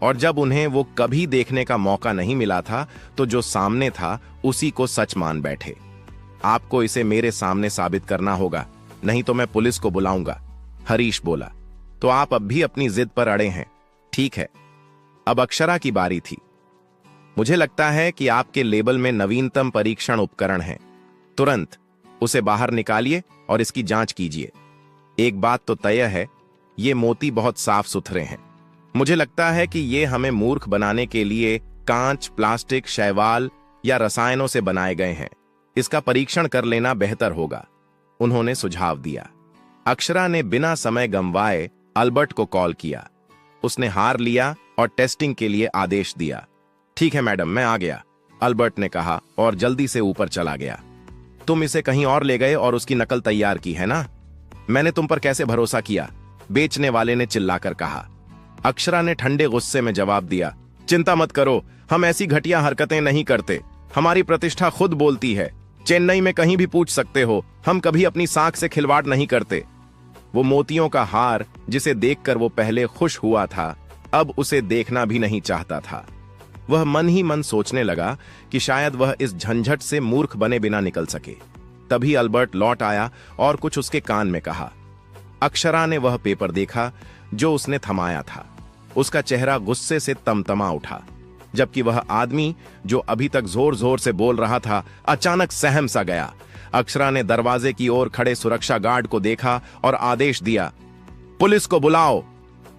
A: और जब उन्हें वो कभी देखने का मौका नहीं मिला था तो जो सामने था उसी को सच मान बैठे। आपको इसे मेरे सामने साबित करना होगा, नहीं तो मैं पुलिस को बुलाऊंगा, हरीश बोला। तो आप अब भी अपनी जिद पर अड़े हैं? ठीक है, अब अक्षरा की बारी थी। मुझे लगता है कि आपके लेबल में नवीनतम परीक्षण उपकरण है। तुरंत उसे बाहर निकालिए और इसकी जांच कीजिए। एक बात तो तय है, ये मोती बहुत साफ सुथरे हैं। मुझे लगता है कि ये हमें मूर्ख बनाने के लिए कांच, प्लास्टिक, शैवाल या रसायनों से बनाए गए हैं। इसका परीक्षण कर लेना बेहतर होगा, उन्होंने सुझाव दिया। अक्षरा ने बिना समय गंवाए अल्बर्ट को कॉल किया। उसने हार लिया और टेस्टिंग के लिए आदेश दिया। ठीक है मैडम, मैं आ गया, अल्बर्ट ने कहा और जल्दी से ऊपर चला गया। तुम इसे कहीं और ले गए और उसकी नकल तैयार की है ना? मैंने तुम पर कैसे भरोसा किया? बेचने वाले ने चिल्लाकर कहा। अक्षरा ने ठंडे गुस्से में जवाब दिया, चिंता मत करो, हम ऐसी घटिया हरकतें नहीं करते। हमारी प्रतिष्ठा खुद बोलती है। चेन्नई में कहीं भी पूछ सकते हो, हम कभी अपनी साख से खिलवाड़ नहीं करते। वो मोतियों का हार जिसे देखकर वो पहले खुश हुआ था, अब उसे देखना भी नहीं चाहता था। वह मन ही मन सोचने लगा कि शायद वह इस झंझट से मूर्ख बने बिना निकल सके। तभी अल्बर्ट लौट आया और कुछ उसके कान में कहा। अक्षरा ने वह पेपर देखा जो उसने थमाया था। उसका चेहरा गुस्से से तमतमा उठा, जबकि वह आदमी जो अभी तक जोर जोर से बोल रहा था अचानक सहम सा गया। अक्षरा ने दरवाजे की ओर खड़े सुरक्षा गार्ड को देखा और आदेश दिया, पुलिस को बुलाओ।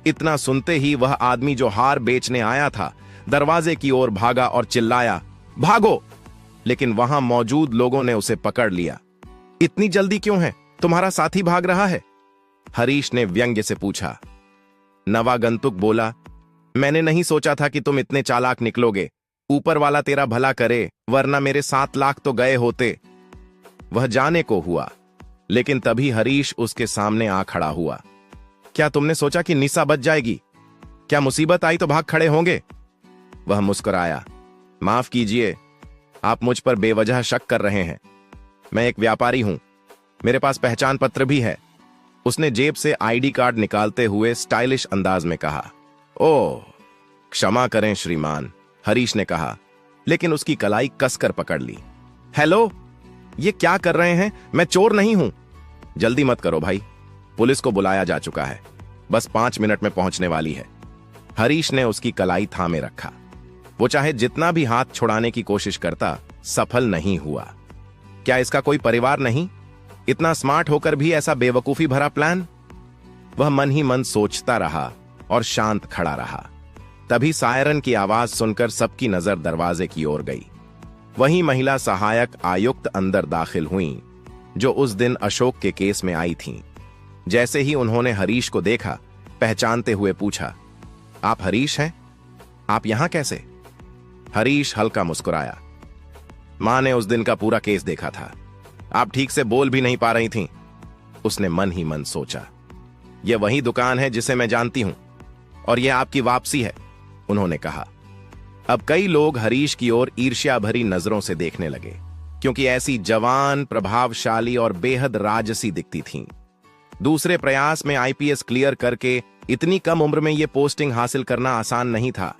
A: इतना सुनते ही वह आदमी जो हार बेचने आया था दरवाजे की ओर भागा और चिल्लाया, भागो! लेकिन वहां मौजूद लोगों ने उसे पकड़ लिया। इतनी जल्दी क्यों है? तुम्हारा साथी भाग रहा है? हरीश ने व्यंग्य से पूछा। नवागंतुक बोला, मैंने नहीं सोचा था कि तुम इतने चालाक निकलोगे। ऊपर वाला तेरा भला करे, वरना मेरे 7 लाख तो गए होते। वह जाने को हुआ, लेकिन तभी हरीश उसके सामने आ खड़ा हुआ। क्या तुमने सोचा कि निशा बच जाएगी? क्या मुसीबत आई तो भाग खड़े होंगे? वह मुस्कुराया। माफ कीजिए, आप मुझ पर बेवजह शक कर रहे हैं। मैं एक व्यापारी हूं, मेरे पास पहचान पत्र भी है। उसने जेब से आईडी कार्ड निकालते हुए स्टाइलिश अंदाज में कहा। ओह, क्षमा करें श्रीमान, हरीश ने कहा, लेकिन उसकी कलाई कसकर पकड़ ली। हेलो, ये क्या कर रहे हैं? मैं चोर नहीं हूं। जल्दी मत करो भाई, पुलिस को बुलाया जा चुका है, बस 5 मिनट में पहुंचने वाली है। हरीश ने उसकी कलाई थामे रखा। वो चाहे जितना भी हाथ छुड़ाने की कोशिश करता, सफल नहीं हुआ। क्या इसका कोई परिवार नहीं? इतना स्मार्ट होकर भी ऐसा बेवकूफी भरा प्लान? वह मन ही मन सोचता रहा और शांत खड़ा रहा। तभी सायरन की आवाज सुनकर सबकी नजर दरवाजे की ओर गई। वही महिला सहायक आयुक्त अंदर दाखिल हुईं, जो उस दिन अशोक के केस में आई थीं। जैसे ही उन्होंने हरीश को देखा, पहचानते हुए पूछा, आप हरीश हैं? आप यहां कैसे? हरीश हल्का मुस्कुराया। मां ने उस दिन का पूरा केस देखा था, आप ठीक से बोल भी नहीं पा रही थीं। उसने मन ही मन सोचा, यह वही दुकान है जिसे मैं जानती हूं, और यह आपकी वापसी है, उन्होंने कहा। अब कई लोग हरीश की ओर ईर्ष्या भरी नजरों से देखने लगे, क्योंकि ऐसी जवान, प्रभावशाली और बेहद राजसी दिखती थीं। दूसरे प्रयास में आईपीएस क्लियर करके इतनी कम उम्र में यह पोस्टिंग हासिल करना आसान नहीं था।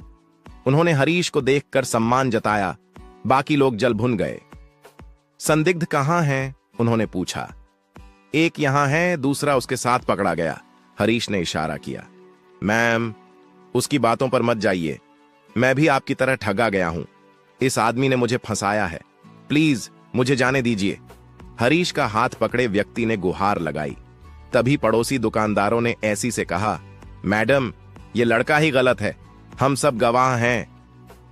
A: उन्होंने हरीश को देखकर सम्मान जताया। बाकी लोग जल भुन गए। संदिग्ध कहां हैं? उन्होंने पूछा। एक यहां है, दूसरा उसके साथ पकड़ा गया, हरीश ने इशारा किया। मैम, उसकी बातों पर मत जाइए, मैं भी आपकी तरह ठगा गया हूं। इस आदमी ने मुझे फंसाया है, प्लीज मुझे जाने दीजिए। हरीश का हाथ पकड़े व्यक्ति ने गुहार लगाई। तभी पड़ोसी दुकानदारों ने ऐसी से कहा, मैडम, ये लड़का ही गलत है, हम सब गवाह हैं।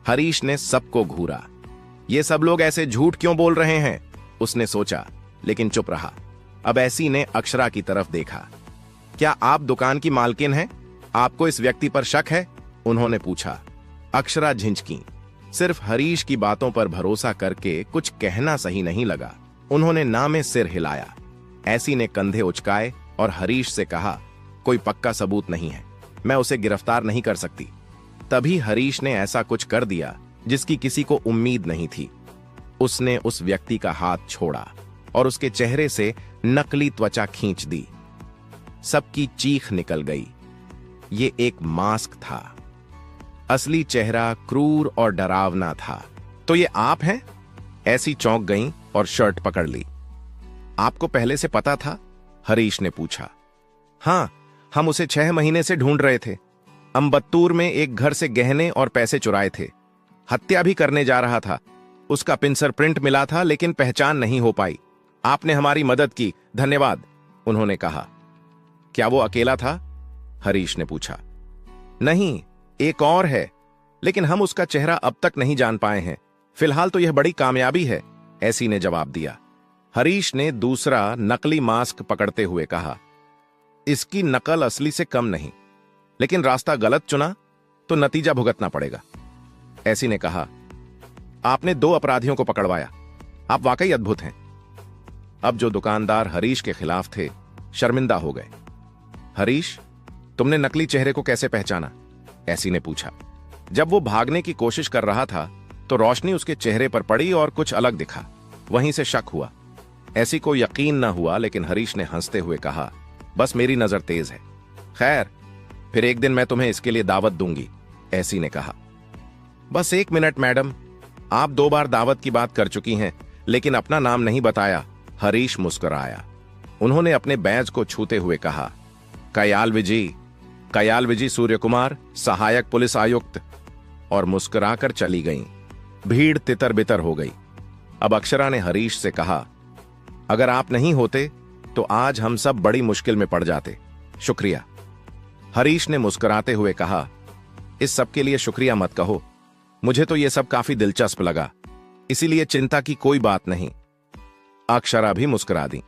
A: हरीश ने सबको घूरा। ये सब लोग ऐसे झूठ क्यों बोल रहे हैं? उसने सोचा, लेकिन चुप रहा। अब ऐसी ने अक्षरा की तरफ देखा। क्या आप दुकान की मालकिन हैं? आपको इस व्यक्ति पर शक है? उन्होंने पूछा। अक्षरा झिंझकी। सिर्फ हरीश की बातों पर भरोसा करके कुछ कहना सही नहीं लगा। उन्होंने ना में सिर हिलाया। ऐसी ने कंधे उचकाए और हरीश से कहा, कोई पक्का सबूत नहीं है, मैं उसे गिरफ्तार नहीं कर सकती। तभी हरीश ने ऐसा कुछ कर दिया जिसकी किसी को उम्मीद नहीं थी। उसने उस व्यक्ति का हाथ छोड़ा और उसके चेहरे से नकली त्वचा खींच दी। सबकी चीख निकल गई। ये एक मास्क था। असली चेहरा क्रूर और डरावना था। तो ये आप हैं? ऐसी चौंक गईं और शर्ट पकड़ ली। आपको पहले से पता था? हरीश ने पूछा। हां, हम उसे 6 महीने से ढूंढ रहे थे। अंबत्तूर में एक घर से गहने और पैसे चुराए थे। हत्या भी करने जा रहा था। उसका पिंसर प्रिंट मिला था, लेकिन पहचान नहीं हो पाई। आपने हमारी मदद की, धन्यवाद, उन्होंने कहा। क्या वो अकेला था? हरीश ने पूछा। नहीं, एक और है, लेकिन हम उसका चेहरा अब तक नहीं जान पाए हैं। फिलहाल तो यह बड़ी कामयाबी है, ऐसी ने जवाब दिया। हरीश ने दूसरा नकली मास्क पकड़ते हुए कहा, इसकी नकल असली से कम नहीं, लेकिन रास्ता गलत चुना तो नतीजा भुगतना पड़ेगा। ऐसी ने कहा, आपने 2 अपराधियों को पकड़वाया, आप वाकई अद्भुत हैं। अब जो दुकानदार हरीश के खिलाफ थे, शर्मिंदा हो गए। हरीश, तुमने नकली चेहरे को कैसे पहचाना? ऐसी ने पूछा। जब वो भागने की कोशिश कर रहा था तो रोशनी उसके चेहरे पर पड़ी और कुछ अलग दिखा, वहीं से शक हुआ। ऐसी को यकीन न हुआ, लेकिन हरीश ने हंसते हुए कहा, बस मेरी नजर तेज है। खैर, फिर एक दिन मैं तुम्हें इसके लिए दावत दूंगी, ऐसी ने कहा। बस 1 मिनट मैडम, आप 2 बार दावत की बात कर चुकी हैं, लेकिन अपना नाम नहीं बताया। हरीश मुस्कुराया। उन्होंने अपने बैज को छूते हुए कहा, कयाल विजी सूर्य कुमार, सहायक पुलिस आयुक्त, और मुस्कुराकर चली गईं। भीड़ तितर बितर हो गई। अब अक्षरा ने हरीश से कहा, अगर आप नहीं होते तो आज हम सब बड़ी मुश्किल में पड़ जाते। शुक्रिया। हरीश ने मुस्कुराते हुए कहा, इस सब के लिए शुक्रिया मत कहो, मुझे तो यह सब काफी दिलचस्प लगा, इसीलिए चिंता की कोई बात नहीं। अक्षरा भी मुस्कुरा दी।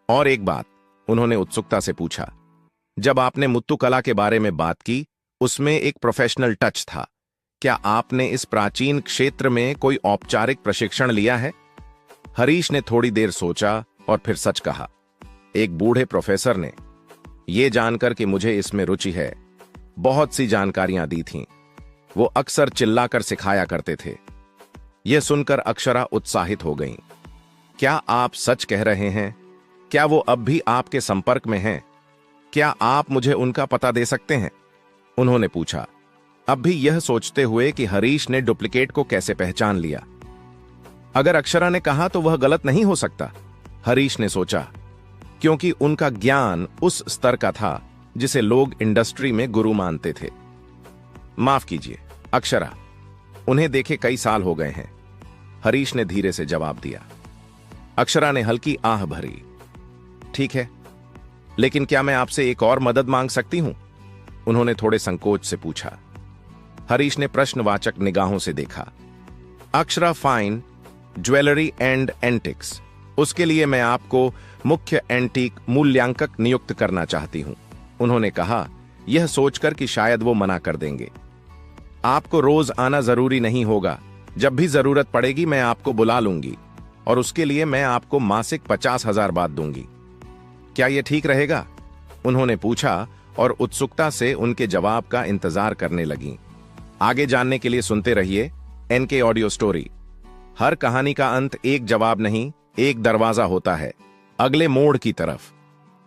A: और एक बात, उन्होंने उत्सुकता से पूछा, जब आपने मुत्तुकला के बारे में बात की, उसमें एक प्रोफेशनल टच था। क्या आपने इस प्राचीन क्षेत्र में कोई औपचारिक प्रशिक्षण लिया है? हरीश ने थोड़ी देर सोचा और फिर सच कहा। एक बूढ़े प्रोफेसर ने यह जानकर कि मुझे इसमें रुचि है, बहुत सी जानकारियां दी थीं। वो अक्सर चिल्लाकर सिखाया करते थे। यह सुनकर अक्षरा उत्साहित हो गईं। क्या आप सच कह रहे हैं? क्या वो अब भी आपके संपर्क में हैं? क्या आप मुझे उनका पता दे सकते हैं? उन्होंने पूछा, अब भी यह सोचते हुए कि हरीश ने डुप्लीकेट को कैसे पहचान लिया। अगर अक्षरा ने कहा तो वह गलत नहीं हो सकता, हरीश ने सोचा, क्योंकि उनका ज्ञान उस स्तर का था जिसे लोग इंडस्ट्री में गुरु मानते थे। माफ कीजिए अक्षरा, उन्हें देखे कई साल हो गए हैं, हरीश ने धीरे से जवाब दिया। अक्षरा ने हल्की आह भरी। ठीक है, लेकिन क्या मैं आपसे एक और मदद मांग सकती हूं? उन्होंने थोड़े संकोच से पूछा। हरीश ने प्रश्नवाचक निगाहों से देखा। Akshara fine jewellery and antics, उसके लिए मैं आपको मुख्य एंटीक मूल्यांकक नियुक्त करना चाहती हूं, उन्होंने कहा, यह सोचकर कि शायद वो मना कर देंगे। आपको रोज आना जरूरी नहीं होगा, जब भी जरूरत पड़ेगी मैं आपको बुला लूंगी और उसके लिए मैं आपको मासिक 50,000 बात दूंगी। क्या यह ठीक रहेगा? उन्होंने पूछा और उत्सुकता से उनके जवाब का इंतजार करने लगी। आगे जानने के लिए सुनते रहिए एनके ऑडियो स्टोरी। हर कहानी का अंत एक जवाब नहीं, एक दरवाजा होता है अगले मोड़ की तरफ।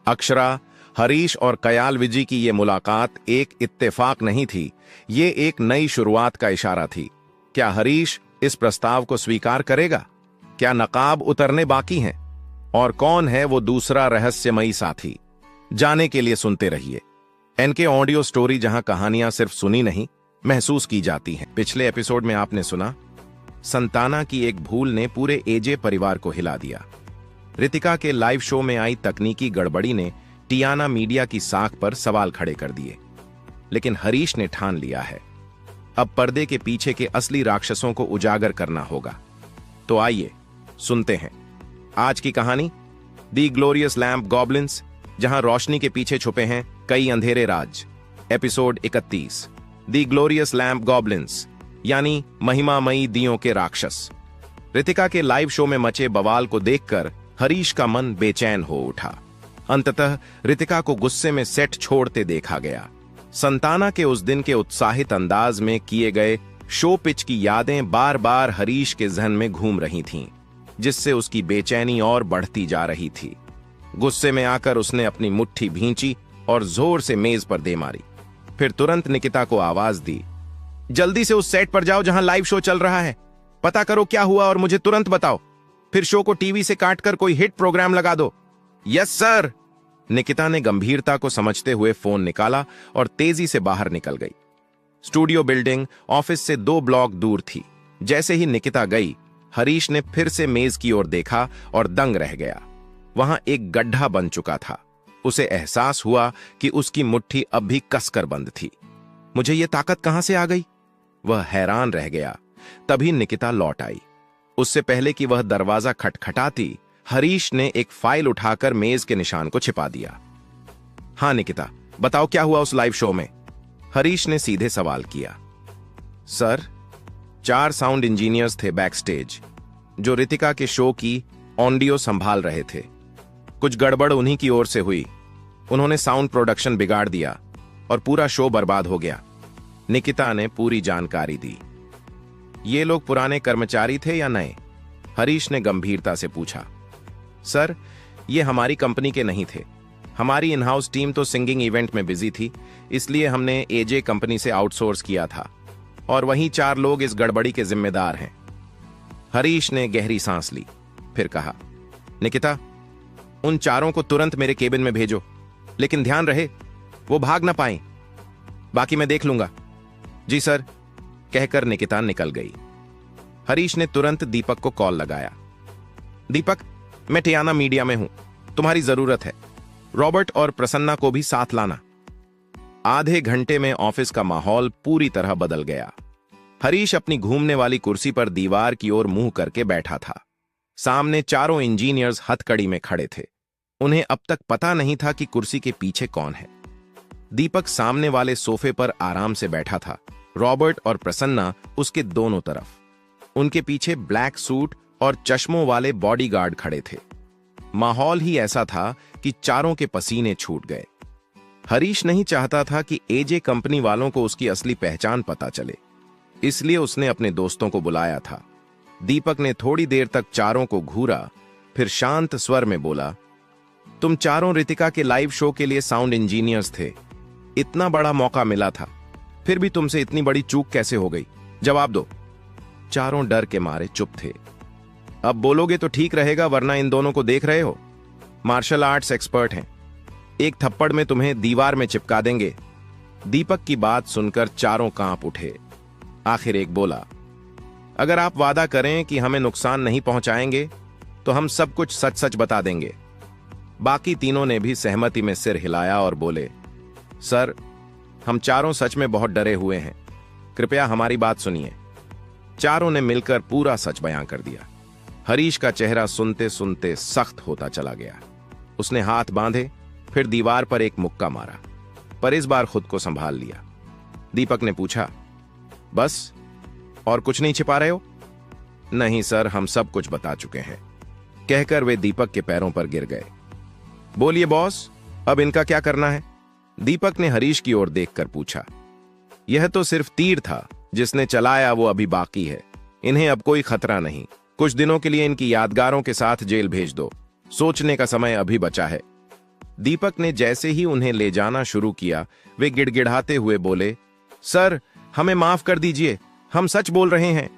A: अक्षरा, हरीश और कयाल विजी की यह मुलाकात एक इत्तेफाक नहीं थी, ये एक नई शुरुआत का इशारा थी। क्या हरीश इस प्रस्ताव को स्वीकार करेगा? क्या नकाब उतरने बाकी हैं? और कौन है वो दूसरा रहस्यमयी साथी? जाने के लिए सुनते रहिए एनके ऑडियो स्टोरी, जहां कहानियां सिर्फ सुनी नहीं, महसूस की जाती हैं। पिछले एपिसोड में आपने सुना, संताना की एक भूल ने पूरे एजे परिवार को हिला दिया। रितिका के लाइव शो में आई तकनीकी गड़बड़ी ने टियाना मीडिया की साख पर सवाल खड़े कर दिए। लेकिन हरीश ने ठान लिया है, अब पर्दे के पीछे के असली राक्षसों को उजागर करना होगा। तो आइए सुनते हैं आज की कहानी, दी ग्लोरियस लैम्प गॉब्लिन्स, जहां रोशनी के पीछे छुपे हैं कई अंधेरे राज। एपिसोड 31, दी ग्लोरियस लैम्प गॉब्लिन्स, यानी महिमामयी दियों के राक्षस। रितिका के लाइव शो में मचे बवाल को देखकर हरीश का मन बेचैन हो उठा। अंततः रितिका को गुस्से में सेट छोड़ते देखा गया। संताना के उस दिन के उत्साहित अंदाज में किए गए शो पिच की यादें बार बार हरीश के जहन में घूम रही थीं, जिससे उसकी बेचैनी और बढ़ती जा रही थी। गुस्से में आकर उसने अपनी मुट्ठी भींची और जोर से मेज पर दे मारी। फिर तुरंत निकिता को आवाज दी, जल्दी से उस सेट पर जाओ जहां लाइव शो चल रहा है, पता करो क्या हुआ और मुझे तुरंत बताओ। फिर शो को टीवी से काटकर कोई हिट प्रोग्राम लगा दो। Yes sir. निकिता ने गंभीरता को समझते हुए फोन निकाला और तेजी से बाहर निकल गई। स्टूडियो बिल्डिंग ऑफिस से 2 ब्लॉक दूर थी। जैसे ही निकिता गई, हरीश ने फिर से मेज की ओर देखा और दंग रह गया। वहां एक गड्ढा बन चुका था। उसे एहसास हुआ कि उसकी मुट्ठी अब भी कसकर बंद थी। मुझे यह ताकत कहां से आ गई? वह हैरान रह गया। तभी निकिता लौट आई। उससे पहले कि वह दरवाजा खटखटाती, हरीश ने एक फाइल उठाकर मेज के निशान को छिपा दिया। हां निकिता, बताओ क्या हुआ उस लाइव शो में? हरीश ने सीधे सवाल किया। सर, 4 साउंड इंजीनियर्स थे बैक स्टेज, जो रितिका के शो की ऑडियो संभाल रहे थे। कुछ गड़बड़ उन्हीं की ओर से हुई। उन्होंने साउंड प्रोडक्शन बिगाड़ दिया और पूरा शो बर्बाद हो गया। निकिता ने पूरी जानकारी दी। ये लोग पुराने कर्मचारी थे या नए? हरीश ने गंभीरता से पूछा। सर, ये हमारी कंपनी के नहीं थे। हमारी इन हाउस टीम तो सिंगिंग इवेंट में बिजी थी, इसलिए हमने एजे कंपनी से आउटसोर्स किया था और वहीं 4 लोग इस गड़बड़ी के जिम्मेदार हैं। हरीश ने गहरी सांस ली, फिर कहा, निकिता, उन 4 को तुरंत मेरे केबिन में भेजो, लेकिन ध्यान रहे वो भाग ना पाएं। बाकी मैं देख लूंगा। जी सर, कहकर निकिता निकल गई। हरीश ने तुरंत दीपक को कॉल लगाया। दीपक, मैं टियाना मीडिया में हूं, तुम्हारी जरूरत है। रॉबर्ट और प्रसन्ना को भी साथ लाना। आधे घंटे में ऑफिस का माहौल पूरी तरह बदल गया। हरीश अपनी घूमने वाली कुर्सी पर दीवार की ओर मुंह करके बैठा था। सामने 4 इंजीनियर्स हथकड़ी में खड़े थे। उन्हें अब तक पता नहीं था कि कुर्सी के पीछे कौन है। दीपक सामने वाले सोफे पर आराम से बैठा था, रॉबर्ट और प्रसन्ना उसके दोनों तरफ। उनके पीछे ब्लैक सूट और चश्मों वाले बॉडीगार्ड खड़े थे। माहौल ही ऐसा था कि चारों के पसीने छूट गए। हरीश नहीं चाहता था कि एजे कंपनी वालों को उसकी असली पहचान पता चले, इसलिए उसने अपने दोस्तों को बुलाया था। दीपक ने थोड़ी देर तक चारों को घूरा, फिर शांत स्वर में बोला, तुम चारों रितिका के लाइव शो के लिए साउंड इंजीनियर्स थे। इतना बड़ा मौका मिला था, फिर भी तुमसे इतनी बड़ी चूक कैसे हो गई? जवाब दो। चारों डर के मारे चुप थे। अब बोलोगे तो ठीक रहेगा, वरना इन दोनों को देख रहे हो, मार्शल आर्ट्स एक्सपर्ट हैं, एक थप्पड़ में तुम्हें दीवार में चिपका देंगे। दीपक की बात सुनकर चारों कांप उठे। आखिर एक बोला, अगर आप वादा करें कि हमें नुकसान नहीं पहुंचाएंगे तो हम सब कुछ सच सच बता देंगे। बाकी तीनों ने भी सहमति में सिर हिलाया और बोले, सर, हम चारों सच में बहुत डरे हुए हैं, कृपया हमारी बात सुनिए। चारों ने मिलकर पूरा सच बयां कर दिया। हरीश का चेहरा सुनते सुनते सख्त होता चला गया। उसने हाथ बांधे, फिर दीवार पर एक मुक्का मारा, पर इस बार खुद को संभाल लिया। दीपक ने पूछा, बस और कुछ नहीं छिपा रहे हो? नहीं सर, हम सब कुछ बता चुके हैं, कहकर वे दीपक के पैरों पर गिर गए। बोलिए बॉस, अब इनका क्या करना है? दीपक ने हरीश की ओर देखकर पूछा। यह तो सिर्फ तीर था, जिसने चलाया वो अभी बाकी है। इन्हें अब कोई खतरा नहीं। कुछ दिनों के लिए इनकी यादगारों के साथ जेल भेज दो, सोचने का समय अभी बचा है। दीपक ने जैसे ही उन्हें ले जाना शुरू किया, वे गिड़गिड़ाते हुए बोले, सर, हमें माफ कर दीजिए, हम सच बोल रहे हैं।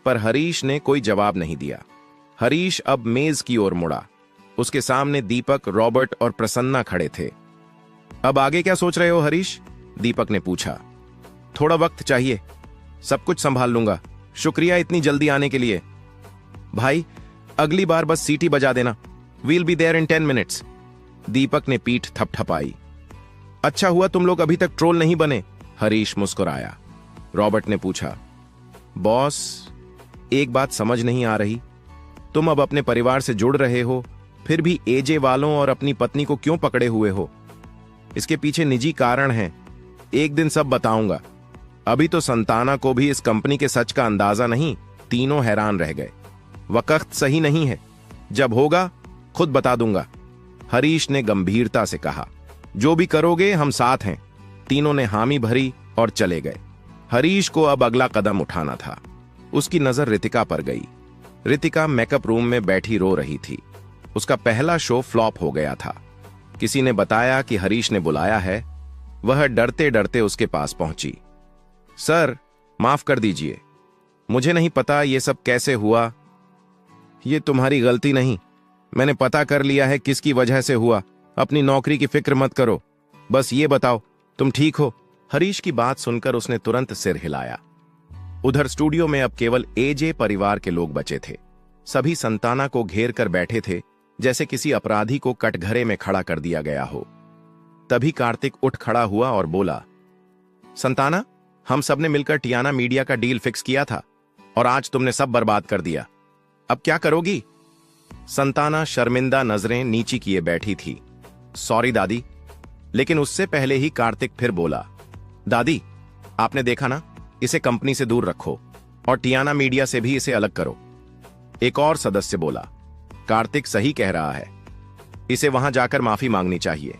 A: पर हरीश ने कोई जवाब नहीं दिया। हरीश अब मेज की ओर मुड़ा। उसके सामने दीपक, रॉबर्ट और प्रसन्ना खड़े थे। अब आगे क्या सोच रहे हो हरीश? दीपक ने पूछा। थोड़ा वक्त चाहिए, सब कुछ संभाल लूंगा। शुक्रिया इतनी जल्दी आने के लिए। भाई, अगली बार बस सीटी बजा देना। We'll be there in 10 minutes. Deepak ने पीठ थपथपाई। अच्छा हुआ तुम लोग अभी तक ट्रोल नहीं बने। हरीश मुस्कुराया। रॉबर्ट ने पूछा, बॉस, एक बात समझ नहीं आ रही, तुम अब अपने परिवार से जुड़ रहे हो, फिर भी एजे वालों और अपनी पत्नी को क्यों पकड़े हुए हो? इसके पीछे निजी कारण है, एक दिन सब बताऊंगा। अभी तो संताना को भी इस कंपनी के सच का अंदाजा नहीं। तीनों हैरान रह गए। वक्त सही नहीं है, जब होगा खुद बता दूंगा। हरीश ने गंभीरता से कहा, जो भी करोगे हम साथ हैं। तीनों ने हामी भरी और चले गए। हरीश को अब अगला कदम उठाना था। उसकी नजर रितिका पर गई। रितिका मेकअप रूम में बैठी रो रही थी। उसका पहला शो फ्लॉप हो गया था। किसी ने बताया कि हरीश ने बुलाया है। वह डरते डरते उसके पास पहुंची। सर, माफ कर दीजिए, मुझे नहीं पता ये सब कैसे हुआ। ये तुम्हारी गलती नहीं, मैंने पता कर लिया है किसकी वजह से हुआ। अपनी नौकरी की फिक्र मत करो, बस ये बताओ तुम ठीक हो? हरीश की बात सुनकर उसने तुरंत सिर हिलाया। उधर स्टूडियो में अब केवल एजे परिवार के लोग बचे थे। सभी संताना को घेर कर बैठे थे, जैसे किसी अपराधी को कटघरे में खड़ा कर दिया गया हो। तभी कार्तिक उठ खड़ा हुआ और बोला, संताना, हम सब ने मिलकर टियाना मीडिया का डील फिक्स किया था और आज तुमने सब बर्बाद कर दिया। अब क्या करोगी? संताना शर्मिंदा नजरें नीची किए बैठी थी। सॉरी दादी। लेकिन उससे पहले ही कार्तिक फिर बोला, दादी, आपने देखा ना, इसे कंपनी से दूर रखो और टियाना मीडिया से भी इसे अलग करो। एक और सदस्य बोला, कार्तिक सही कह रहा है, इसे वहां जाकर माफी मांगनी चाहिए।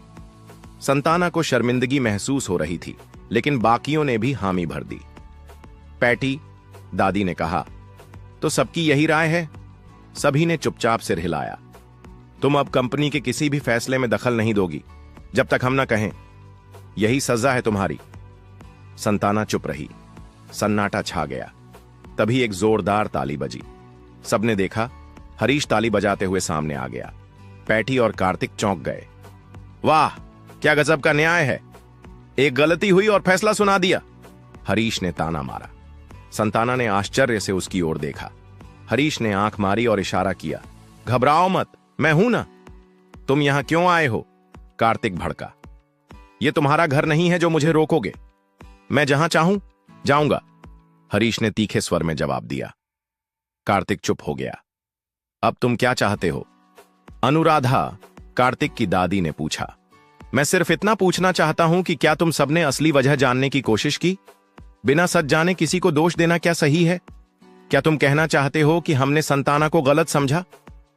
A: संताना को शर्मिंदगी महसूस हो रही थी, लेकिन बाकियों ने भी हामी भर दी। पैटी, दादी ने कहा, तो सबकी यही राय है? सभी ने चुपचाप सिर हिलाया। तुम अब कंपनी के किसी भी फैसले में दखल नहीं दोगी जब तक हम ना कहें। यही सजा है तुम्हारी। संताना चुप रही। सन्नाटा छा गया। तभी एक जोरदार ताली बजी। सबने देखा, हरीश ताली बजाते हुए सामने आ गया। पैटी और कार्तिक चौंक गए। वाह, क्या गजब का न्याय है, एक गलती हुई और फैसला सुना दिया। हरीश ने ताना मारा। संताना ने आश्चर्य से उसकी ओर देखा। हरीश ने आंख मारी और इशारा किया, घबराओ मत, मैं हूं ना। तुम यहां क्यों आए हो? कार्तिक भड़का। यह तुम्हारा घर नहीं है जो मुझे रोकोगे। मैं जहां चाहूं जाऊंगा, हरीश ने तीखे स्वर में जवाब दिया। कार्तिक चुप हो गया। अब तुम क्या चाहते हो? अनुराधा, कार्तिक की दादी ने पूछा। मैं सिर्फ इतना पूछना चाहता हूं कि क्या तुम सबने असली वजह जानने की कोशिश की? बिना सच जाने किसी को दोष देना क्या सही है? क्या तुम कहना चाहते हो कि हमने संताना को गलत समझा?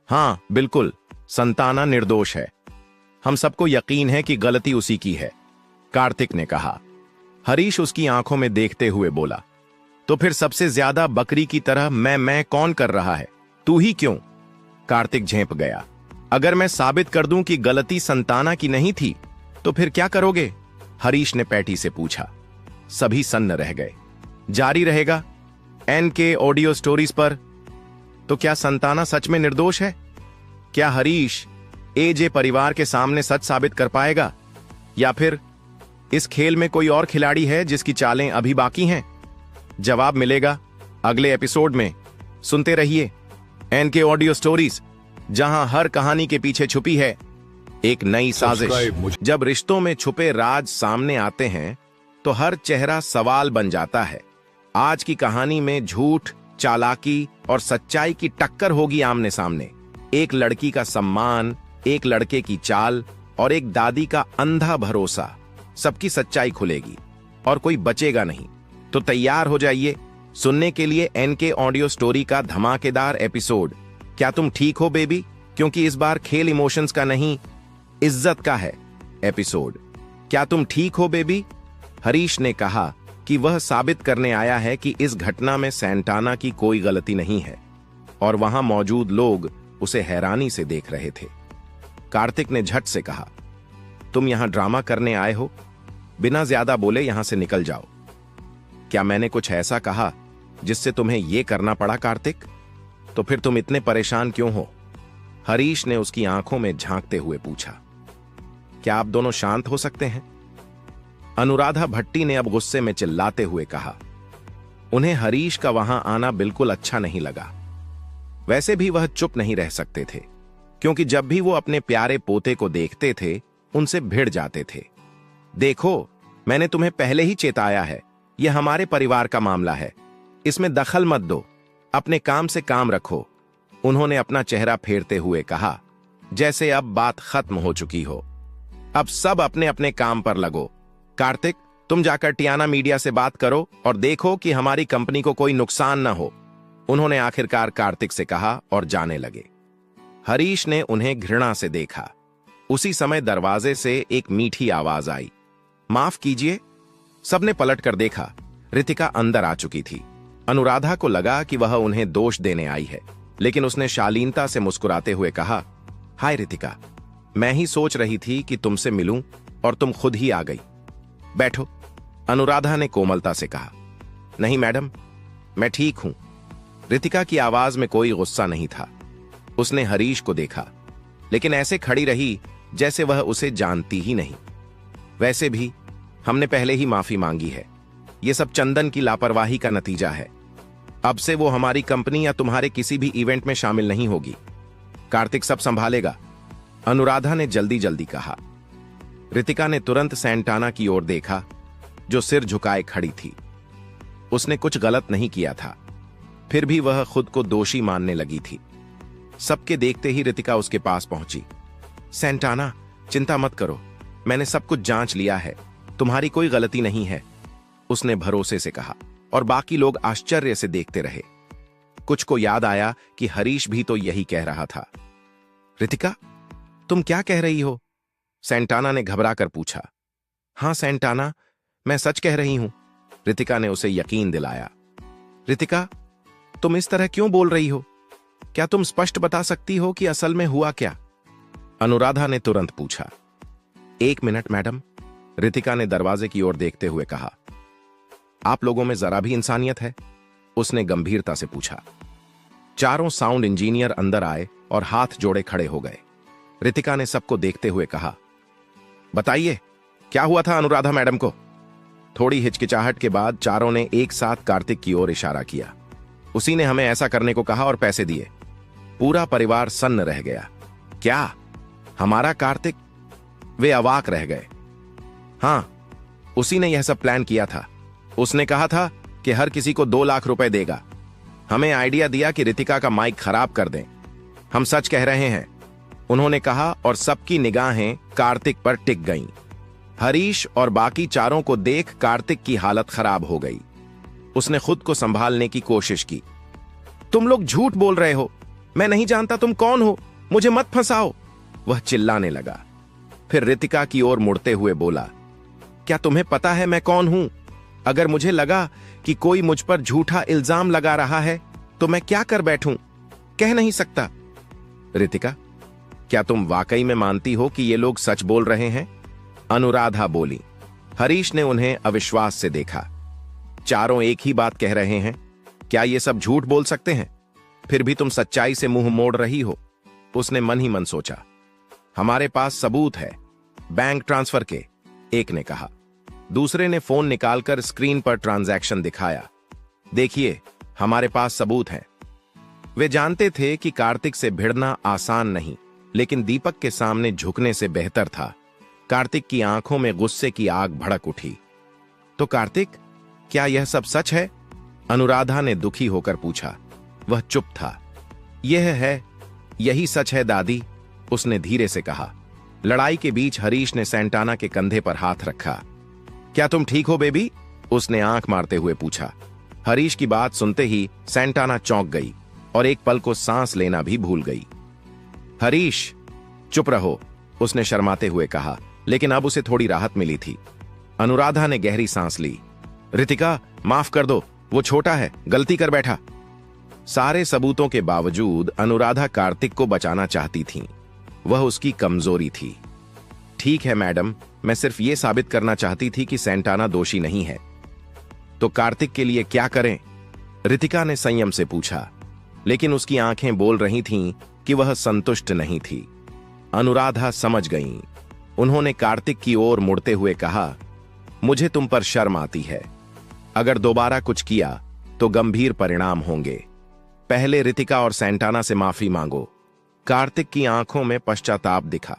A: हाँ बिल्कुल, संताना निर्दोष है। हम सबको यकीन है कि गलती उसी की है, कार्तिक ने कहा। हरीश उसकी आंखों में देखते हुए बोला, तो फिर सबसे ज्यादा बकरी की तरह मैं कौन कर रहा है? तू ही क्यों? कार्तिक झेंप गया। अगर मैं साबित कर दूं कि गलती संताना की नहीं थी तो फिर क्या करोगे? हरीश ने पैटी से पूछा। सभी सन्न रह गए। जारी रहेगा एनके ऑडियो स्टोरीज पर। तो क्या संताना सच में निर्दोष है? क्या हरीश एजे परिवार के सामने सच साबित कर पाएगा, या फिर इस खेल में कोई और खिलाड़ी है जिसकी चालें अभी बाकी हैं? जवाब मिलेगा अगले एपिसोड में। सुनते रहिए एनके ऑडियो स्टोरीज, जहां हर कहानी के पीछे छुपी है एक नई साजिश। जब रिश्तों में छुपे राज सामने आते हैं तो हर चेहरा सवाल बन जाता है। आज की कहानी में झूठ, चालाकी और सच्चाई की टक्कर होगी आमने सामने। एक लड़की का सम्मान, एक लड़के की चाल और एक दादी का अंधा भरोसा, सबकी सच्चाई खुलेगी और कोई बचेगा नहीं। तो तैयार हो जाइए सुनने के लिए एनके ऑडियो स्टोरी का धमाकेदार एपिसोड, क्या तुम ठीक हो बेबी? क्योंकि इस बार खेल इमोशंस का नहीं, इज्जत का है एपिसोड। क्या तुम ठीक हो बेबी? हरीश ने कहा कि वह साबित करने आया है कि इस घटना में सैंटाना की कोई गलती नहीं है, और वहां मौजूद लोग उसे हैरानी से देख रहे थे। कार्तिक ने झट से कहा, तुम यहां ड्रामा करने आए हो? बिना ज्यादा बोले यहां से निकल जाओ। क्या मैंने कुछ ऐसा कहा जिससे तुम्हें यह करना पड़ा कार्तिक? तो फिर तुम इतने परेशान क्यों हो? हरीश ने उसकी आंखों में झांकते हुए पूछा। क्या आप दोनों शांत हो सकते हैं? अनुराधा भट्टी ने अब गुस्से में चिल्लाते हुए कहा। उन्हें हरीश का वहां आना बिल्कुल अच्छा नहीं लगा। वैसे भी वह चुप नहीं रह सकते थे, क्योंकि जब भी वो अपने प्यारे पोते को देखते थे उनसे भिड़ जाते थे। देखो, मैंने तुम्हें पहले ही चेताया है, यह हमारे परिवार का मामला है, इसमें दखल मत दो, अपने काम से काम रखो। उन्होंने अपना चेहरा फेरते हुए कहा, जैसे अब बात खत्म हो चुकी हो। अब सब अपने अपने काम पर लगो। कार्तिक, तुम जाकर टियाना मीडिया से बात करो और देखो कि हमारी कंपनी को कोई नुकसान ना हो। उन्होंने आखिरकार कार्तिक से कहा और जाने लगे। हरीश ने उन्हें घृणा से देखा। उसी समय दरवाजे से एक मीठी आवाज आई, माफ कीजिए। सबने पलट कर देखा। रितिका अंदर आ चुकी थी। अनुराधा को लगा कि वह उन्हें दोष देने आई है, लेकिन उसने शालीनता से मुस्कुराते हुए कहा, हाय रितिका, मैं ही सोच रही थी कि तुमसे मिलूं और तुम खुद ही आ गई। बैठो, अनुराधा ने कोमलता से कहा। नहीं मैडम, मैं ठीक हूं। रितिका की आवाज में कोई गुस्सा नहीं था। उसने हरीश को देखा, लेकिन ऐसे खड़ी रही जैसे वह उसे जानती ही नहीं। वैसे भी हमने पहले ही माफी मांगी है। यह सब चंदन की लापरवाही का नतीजा है। अब से वो हमारी कंपनी या तुम्हारे किसी भी इवेंट में शामिल नहीं होगी। कार्तिक सब संभालेगा, अनुराधा ने जल्दी जल्दी कहा। रितिका ने तुरंत सैंटाना की ओर देखा, जो सिर झुकाए खड़ी थी। उसने कुछ गलत नहीं किया था, फिर भी वह खुद को दोषी मानने लगी थी। सबके देखते ही रितिका उसके पास पहुंची। सैंटाना, चिंता मत करो, मैंने सब कुछ जांच लिया है, तुम्हारी कोई गलती नहीं है, उसने भरोसे से कहा, और बाकी लोग आश्चर्य से देखते रहे। कुछ को याद आया कि हरीश भी तो यही कह रहा था। रितिका, तुम क्या कह रही हो? सैंटाना ने घबराकर पूछा। हां सैंटाना, मैं सच कह रही हूं, रितिका ने उसे यकीन दिलाया। रितिका, तुम इस तरह क्यों बोल रही हो? क्या तुम स्पष्ट बता सकती हो कि असल में हुआ क्या? अनुराधा ने तुरंत पूछा। एक मिनट मैडम, रितिका ने दरवाजे की ओर देखते हुए कहा। आप लोगों में जरा भी इंसानियत है? उसने गंभीरता से पूछा। चारों साउंड इंजीनियर अंदर आए और हाथ जोड़े खड़े हो गए। रितिका ने सबको देखते हुए कहा, बताइए क्या हुआ था अनुराधा मैडम को? थोड़ी हिचकिचाहट के बाद चारों ने एक साथ कार्तिक की ओर इशारा किया। उसी ने हमें ऐसा करने को कहा और पैसे दिए। पूरा परिवार सन्न रह गया। क्या हमारा कार्तिक? वे अवाक रह गए। हां, उसी ने यह सब प्लान किया था। उसने कहा था कि हर किसी को 2 लाख रुपए देगा। हमें आइडिया दिया कि रितिका का माइक खराब कर दें। हम सच कह रहे हैं, उन्होंने कहा, और सबकी निगाहें कार्तिक पर टिक गईं। हरीश और बाकी चारों को देख कार्तिक की हालत खराब हो गई। उसने खुद को संभालने की कोशिश की, तुम लोग झूठ बोल रहे हो, मैं नहीं जानता तुम कौन हो, मुझे मत फंसाओ। वह चिल्लाने लगा। फिर रितिका की ओर मुड़ते हुए बोला, क्या तुम्हें पता है मैं कौन हूं? अगर मुझे लगा कि कोई मुझ पर झूठा इल्जाम लगा रहा है तो मैं क्या कर बैठूं? कह नहीं सकता। रितिका, क्या तुम वाकई में मानती हो कि ये लोग सच बोल रहे हैं? अनुराधा बोली। हरीश ने उन्हें अविश्वास से देखा। चारों एक ही बात कह रहे हैं, क्या ये सब झूठ बोल सकते हैं? फिर भी तुम सच्चाई से मुंह मोड़ रही हो। उसने मन ही मन सोचा। हमारे पास सबूत है, बैंक ट्रांसफर के, एक ने कहा। दूसरे ने फोन निकालकर स्क्रीन पर ट्रांजैक्शन दिखाया। देखिए, हमारे पास सबूत है। वे जानते थे कि कार्तिक से भिड़ना आसान नहीं, लेकिन दीपक के सामने झुकने से बेहतर था। कार्तिक की आंखों में गुस्से की आग भड़क उठी। तो कार्तिक, क्या यह सब सच है? अनुराधा ने दुखी होकर पूछा। वह चुप था। यह है, यही सच है दादी, उसने धीरे से कहा। लड़ाई के बीच हरीश ने सैंटाना के कंधे पर हाथ रखा। क्या तुम ठीक हो बेबी? उसने आंख मारते हुए पूछा। हरीश की बात सुनते ही सैंटाना चौंक गई और एक पल को सांस लेना भी भूल गई। हरीश, चुप रहो, उसने शर्माते हुए कहा, लेकिन अब उसे थोड़ी राहत मिली थी। अनुराधा ने गहरी सांस ली। रितिका, माफ कर दो, वो छोटा है, गलती कर बैठा। सारे सबूतों के बावजूद अनुराधा कार्तिक को बचाना चाहती थी। वह उसकी कमजोरी थी। ठीक है मैडम, मैं सिर्फ ये साबित करना चाहती थी कि सैंटाना दोषी नहीं है। तो कार्तिक के लिए क्या करें? रितिका ने संयम से पूछा, लेकिन उसकी आंखें बोल रही थीं कि वह संतुष्ट नहीं थी। अनुराधा समझ गईं। उन्होंने कार्तिक की ओर मुड़ते हुए कहा, मुझे तुम पर शर्म आती है। अगर दोबारा कुछ किया तो गंभीर परिणाम होंगे। पहले रितिका और सैंटाना से माफी मांगो। कार्तिक की आंखों में पश्चाताप दिखा।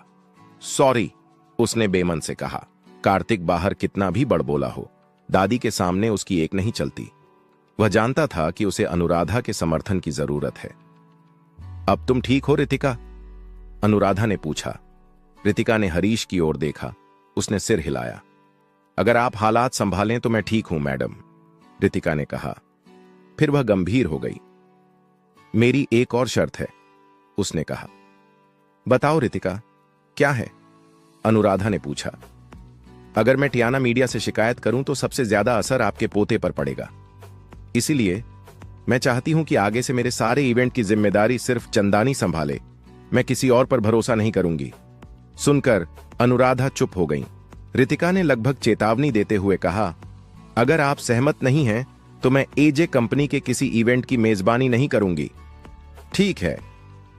A: सॉरी, उसने बेमन से कहा। कार्तिक बाहर कितना भी बड़बोला हो, दादी के सामने उसकी एक नहीं चलती। वह जानता था कि उसे अनुराधा के समर्थन की जरूरत है। अब तुम ठीक हो रितिका? अनुराधा ने पूछा। रितिका ने हरीश की ओर देखा। उसने सिर हिलाया। अगर आप हालात संभालें तो मैं ठीक हूं मैडम, रितिका ने कहा। फिर वह गंभीर हो गई। मेरी एक और शर्त है, उसने कहा। बताओ रितिका, क्या है? अनुराधा ने पूछा। अगर मैं टियाना मीडिया से शिकायत करूं तो सबसे ज्यादा असर आपके पोते पर पड़ेगा। इसीलिए मैं चाहती हूं कि आगे से मेरे सारे इवेंट की जिम्मेदारी सिर्फ चंदानी संभाले। मैं किसी और पर भरोसा नहीं करूंगी। सुनकर अनुराधा चुप हो गई। रितिका ने लगभग चेतावनी देते हुए कहा, अगर आप सहमत नहीं हैं तो मैं एजे कंपनी के किसी इवेंट की मेजबानी नहीं करूंगी। ठीक है,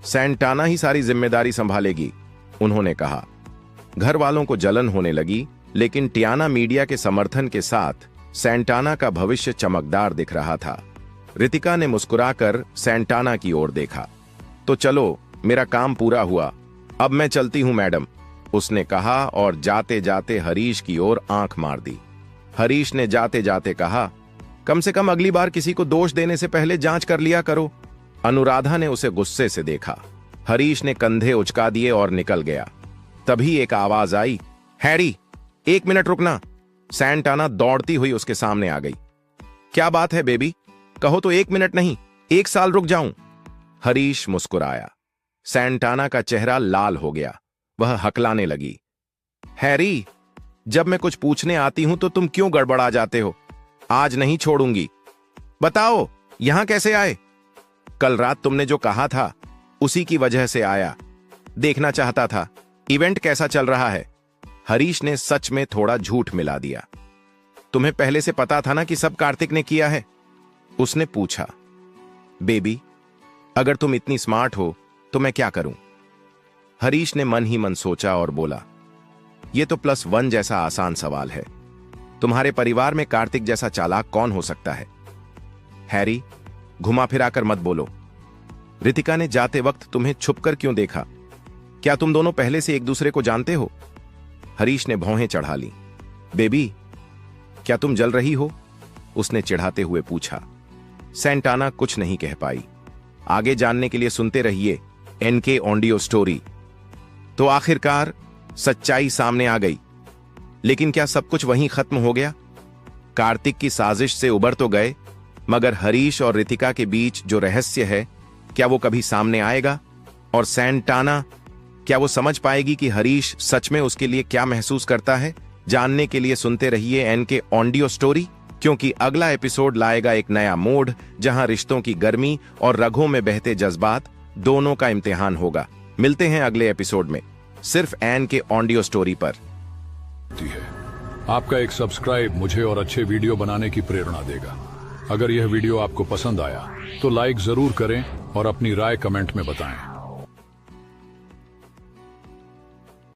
A: सैंटाना ही सारी जिम्मेदारी संभालेगी, उन्होंने कहा। घर वालों को जलन होने लगी, लेकिन टियाना मीडिया के समर्थन के साथ सैंटाना का भविष्य चमकदार दिख रहा था। रितिका ने मुस्कुराकर सैंटाना की ओर देखा। तो चलो, मेरा काम पूरा हुआ, अब मैं चलती हूं मैडम, उसने कहा और जाते जाते हरीश की ओर आंख मार दी। हरीश ने जाते जाते कहा, कम से कम अगली बार किसी को दोष देने से पहले जांच कर लिया करो। अनुराधा ने उसे गुस्से से देखा। हरीश ने कंधे उचका दिए और निकल गया। तभी एक आवाज आई, हैरी, 1 मिनट रुकना। सैंटाना दौड़ती हुई उसके सामने आ गई। क्या बात है बेबी? कहो तो 1 मिनट नहीं, 1 साल रुक जाऊं। हरीश मुस्कुराया। सैंटाना का चेहरा लाल हो गया। वह हकलाने लगी। हैरी, जब मैं कुछ पूछने आती हूं तो तुम क्यों गड़बड़ा जाते हो? आज नहीं छोड़ूंगी। बताओ, यहां कैसे आए? कल रात तुमने जो कहा था उसी की वजह से आया। देखना चाहता था इवेंट कैसा चल रहा है। हरीश ने सच में थोड़ा झूठ मिला दिया। तुम्हें पहले से पता था ना कि सब कार्तिक ने किया है? उसने पूछा। बेबी, अगर तुम इतनी स्मार्ट हो तो मैं क्या करूं? हरीश ने मन ही मन सोचा और बोला, यह तो +1 जैसा आसान सवाल है। तुम्हारे परिवार में कार्तिक जैसा चालाक कौन हो सकता है? हैरी, घुमा फिराकर मत बोलो। रितिका ने जाते वक्त तुम्हें छुपकर क्यों देखा? क्या तुम दोनों पहले से एक दूसरे को जानते हो? हरीश ने भौहें चढ़ा ली। बेबी, क्या तुम जल रही हो? उसने चिढ़ाते हुए पूछा। सैंटाना कुछ नहीं कह पाई। आगे जानने के लिए सुनते रहिए एनके ऑडियो स्टोरी। तो आखिरकार सच्चाई सामने आ गई। लेकिन क्या सब कुछ वहीं खत्म हो गया? कार्तिक की साजिश से उबर तो गए, मगर हरीश और रितिका के बीच जो रहस्य है, क्या वो कभी सामने आएगा? और सैंटाना, क्या वो समझ पाएगी कि हरीश सच में उसके लिए क्या महसूस करता है? जानने के लिए सुनते रहिए एन के ऑडियो स्टोरी, क्योंकि अगला एपिसोड लाएगा एक नया मोड जहां रिश्तों की गर्मी और रगों में बहते जज्बात दोनों का इम्तिहान होगा। मिलते हैं अगले एपिसोड में, सिर्फ एन के ऑडियो स्टोरी पर।
B: आपका एक सब्सक्राइब मुझे और अच्छे वीडियो बनाने की प्रेरणा देगा। अगर यह वीडियो आपको पसंद आया तो लाइक जरूर करें और अपनी राय कमेंट में बताएं।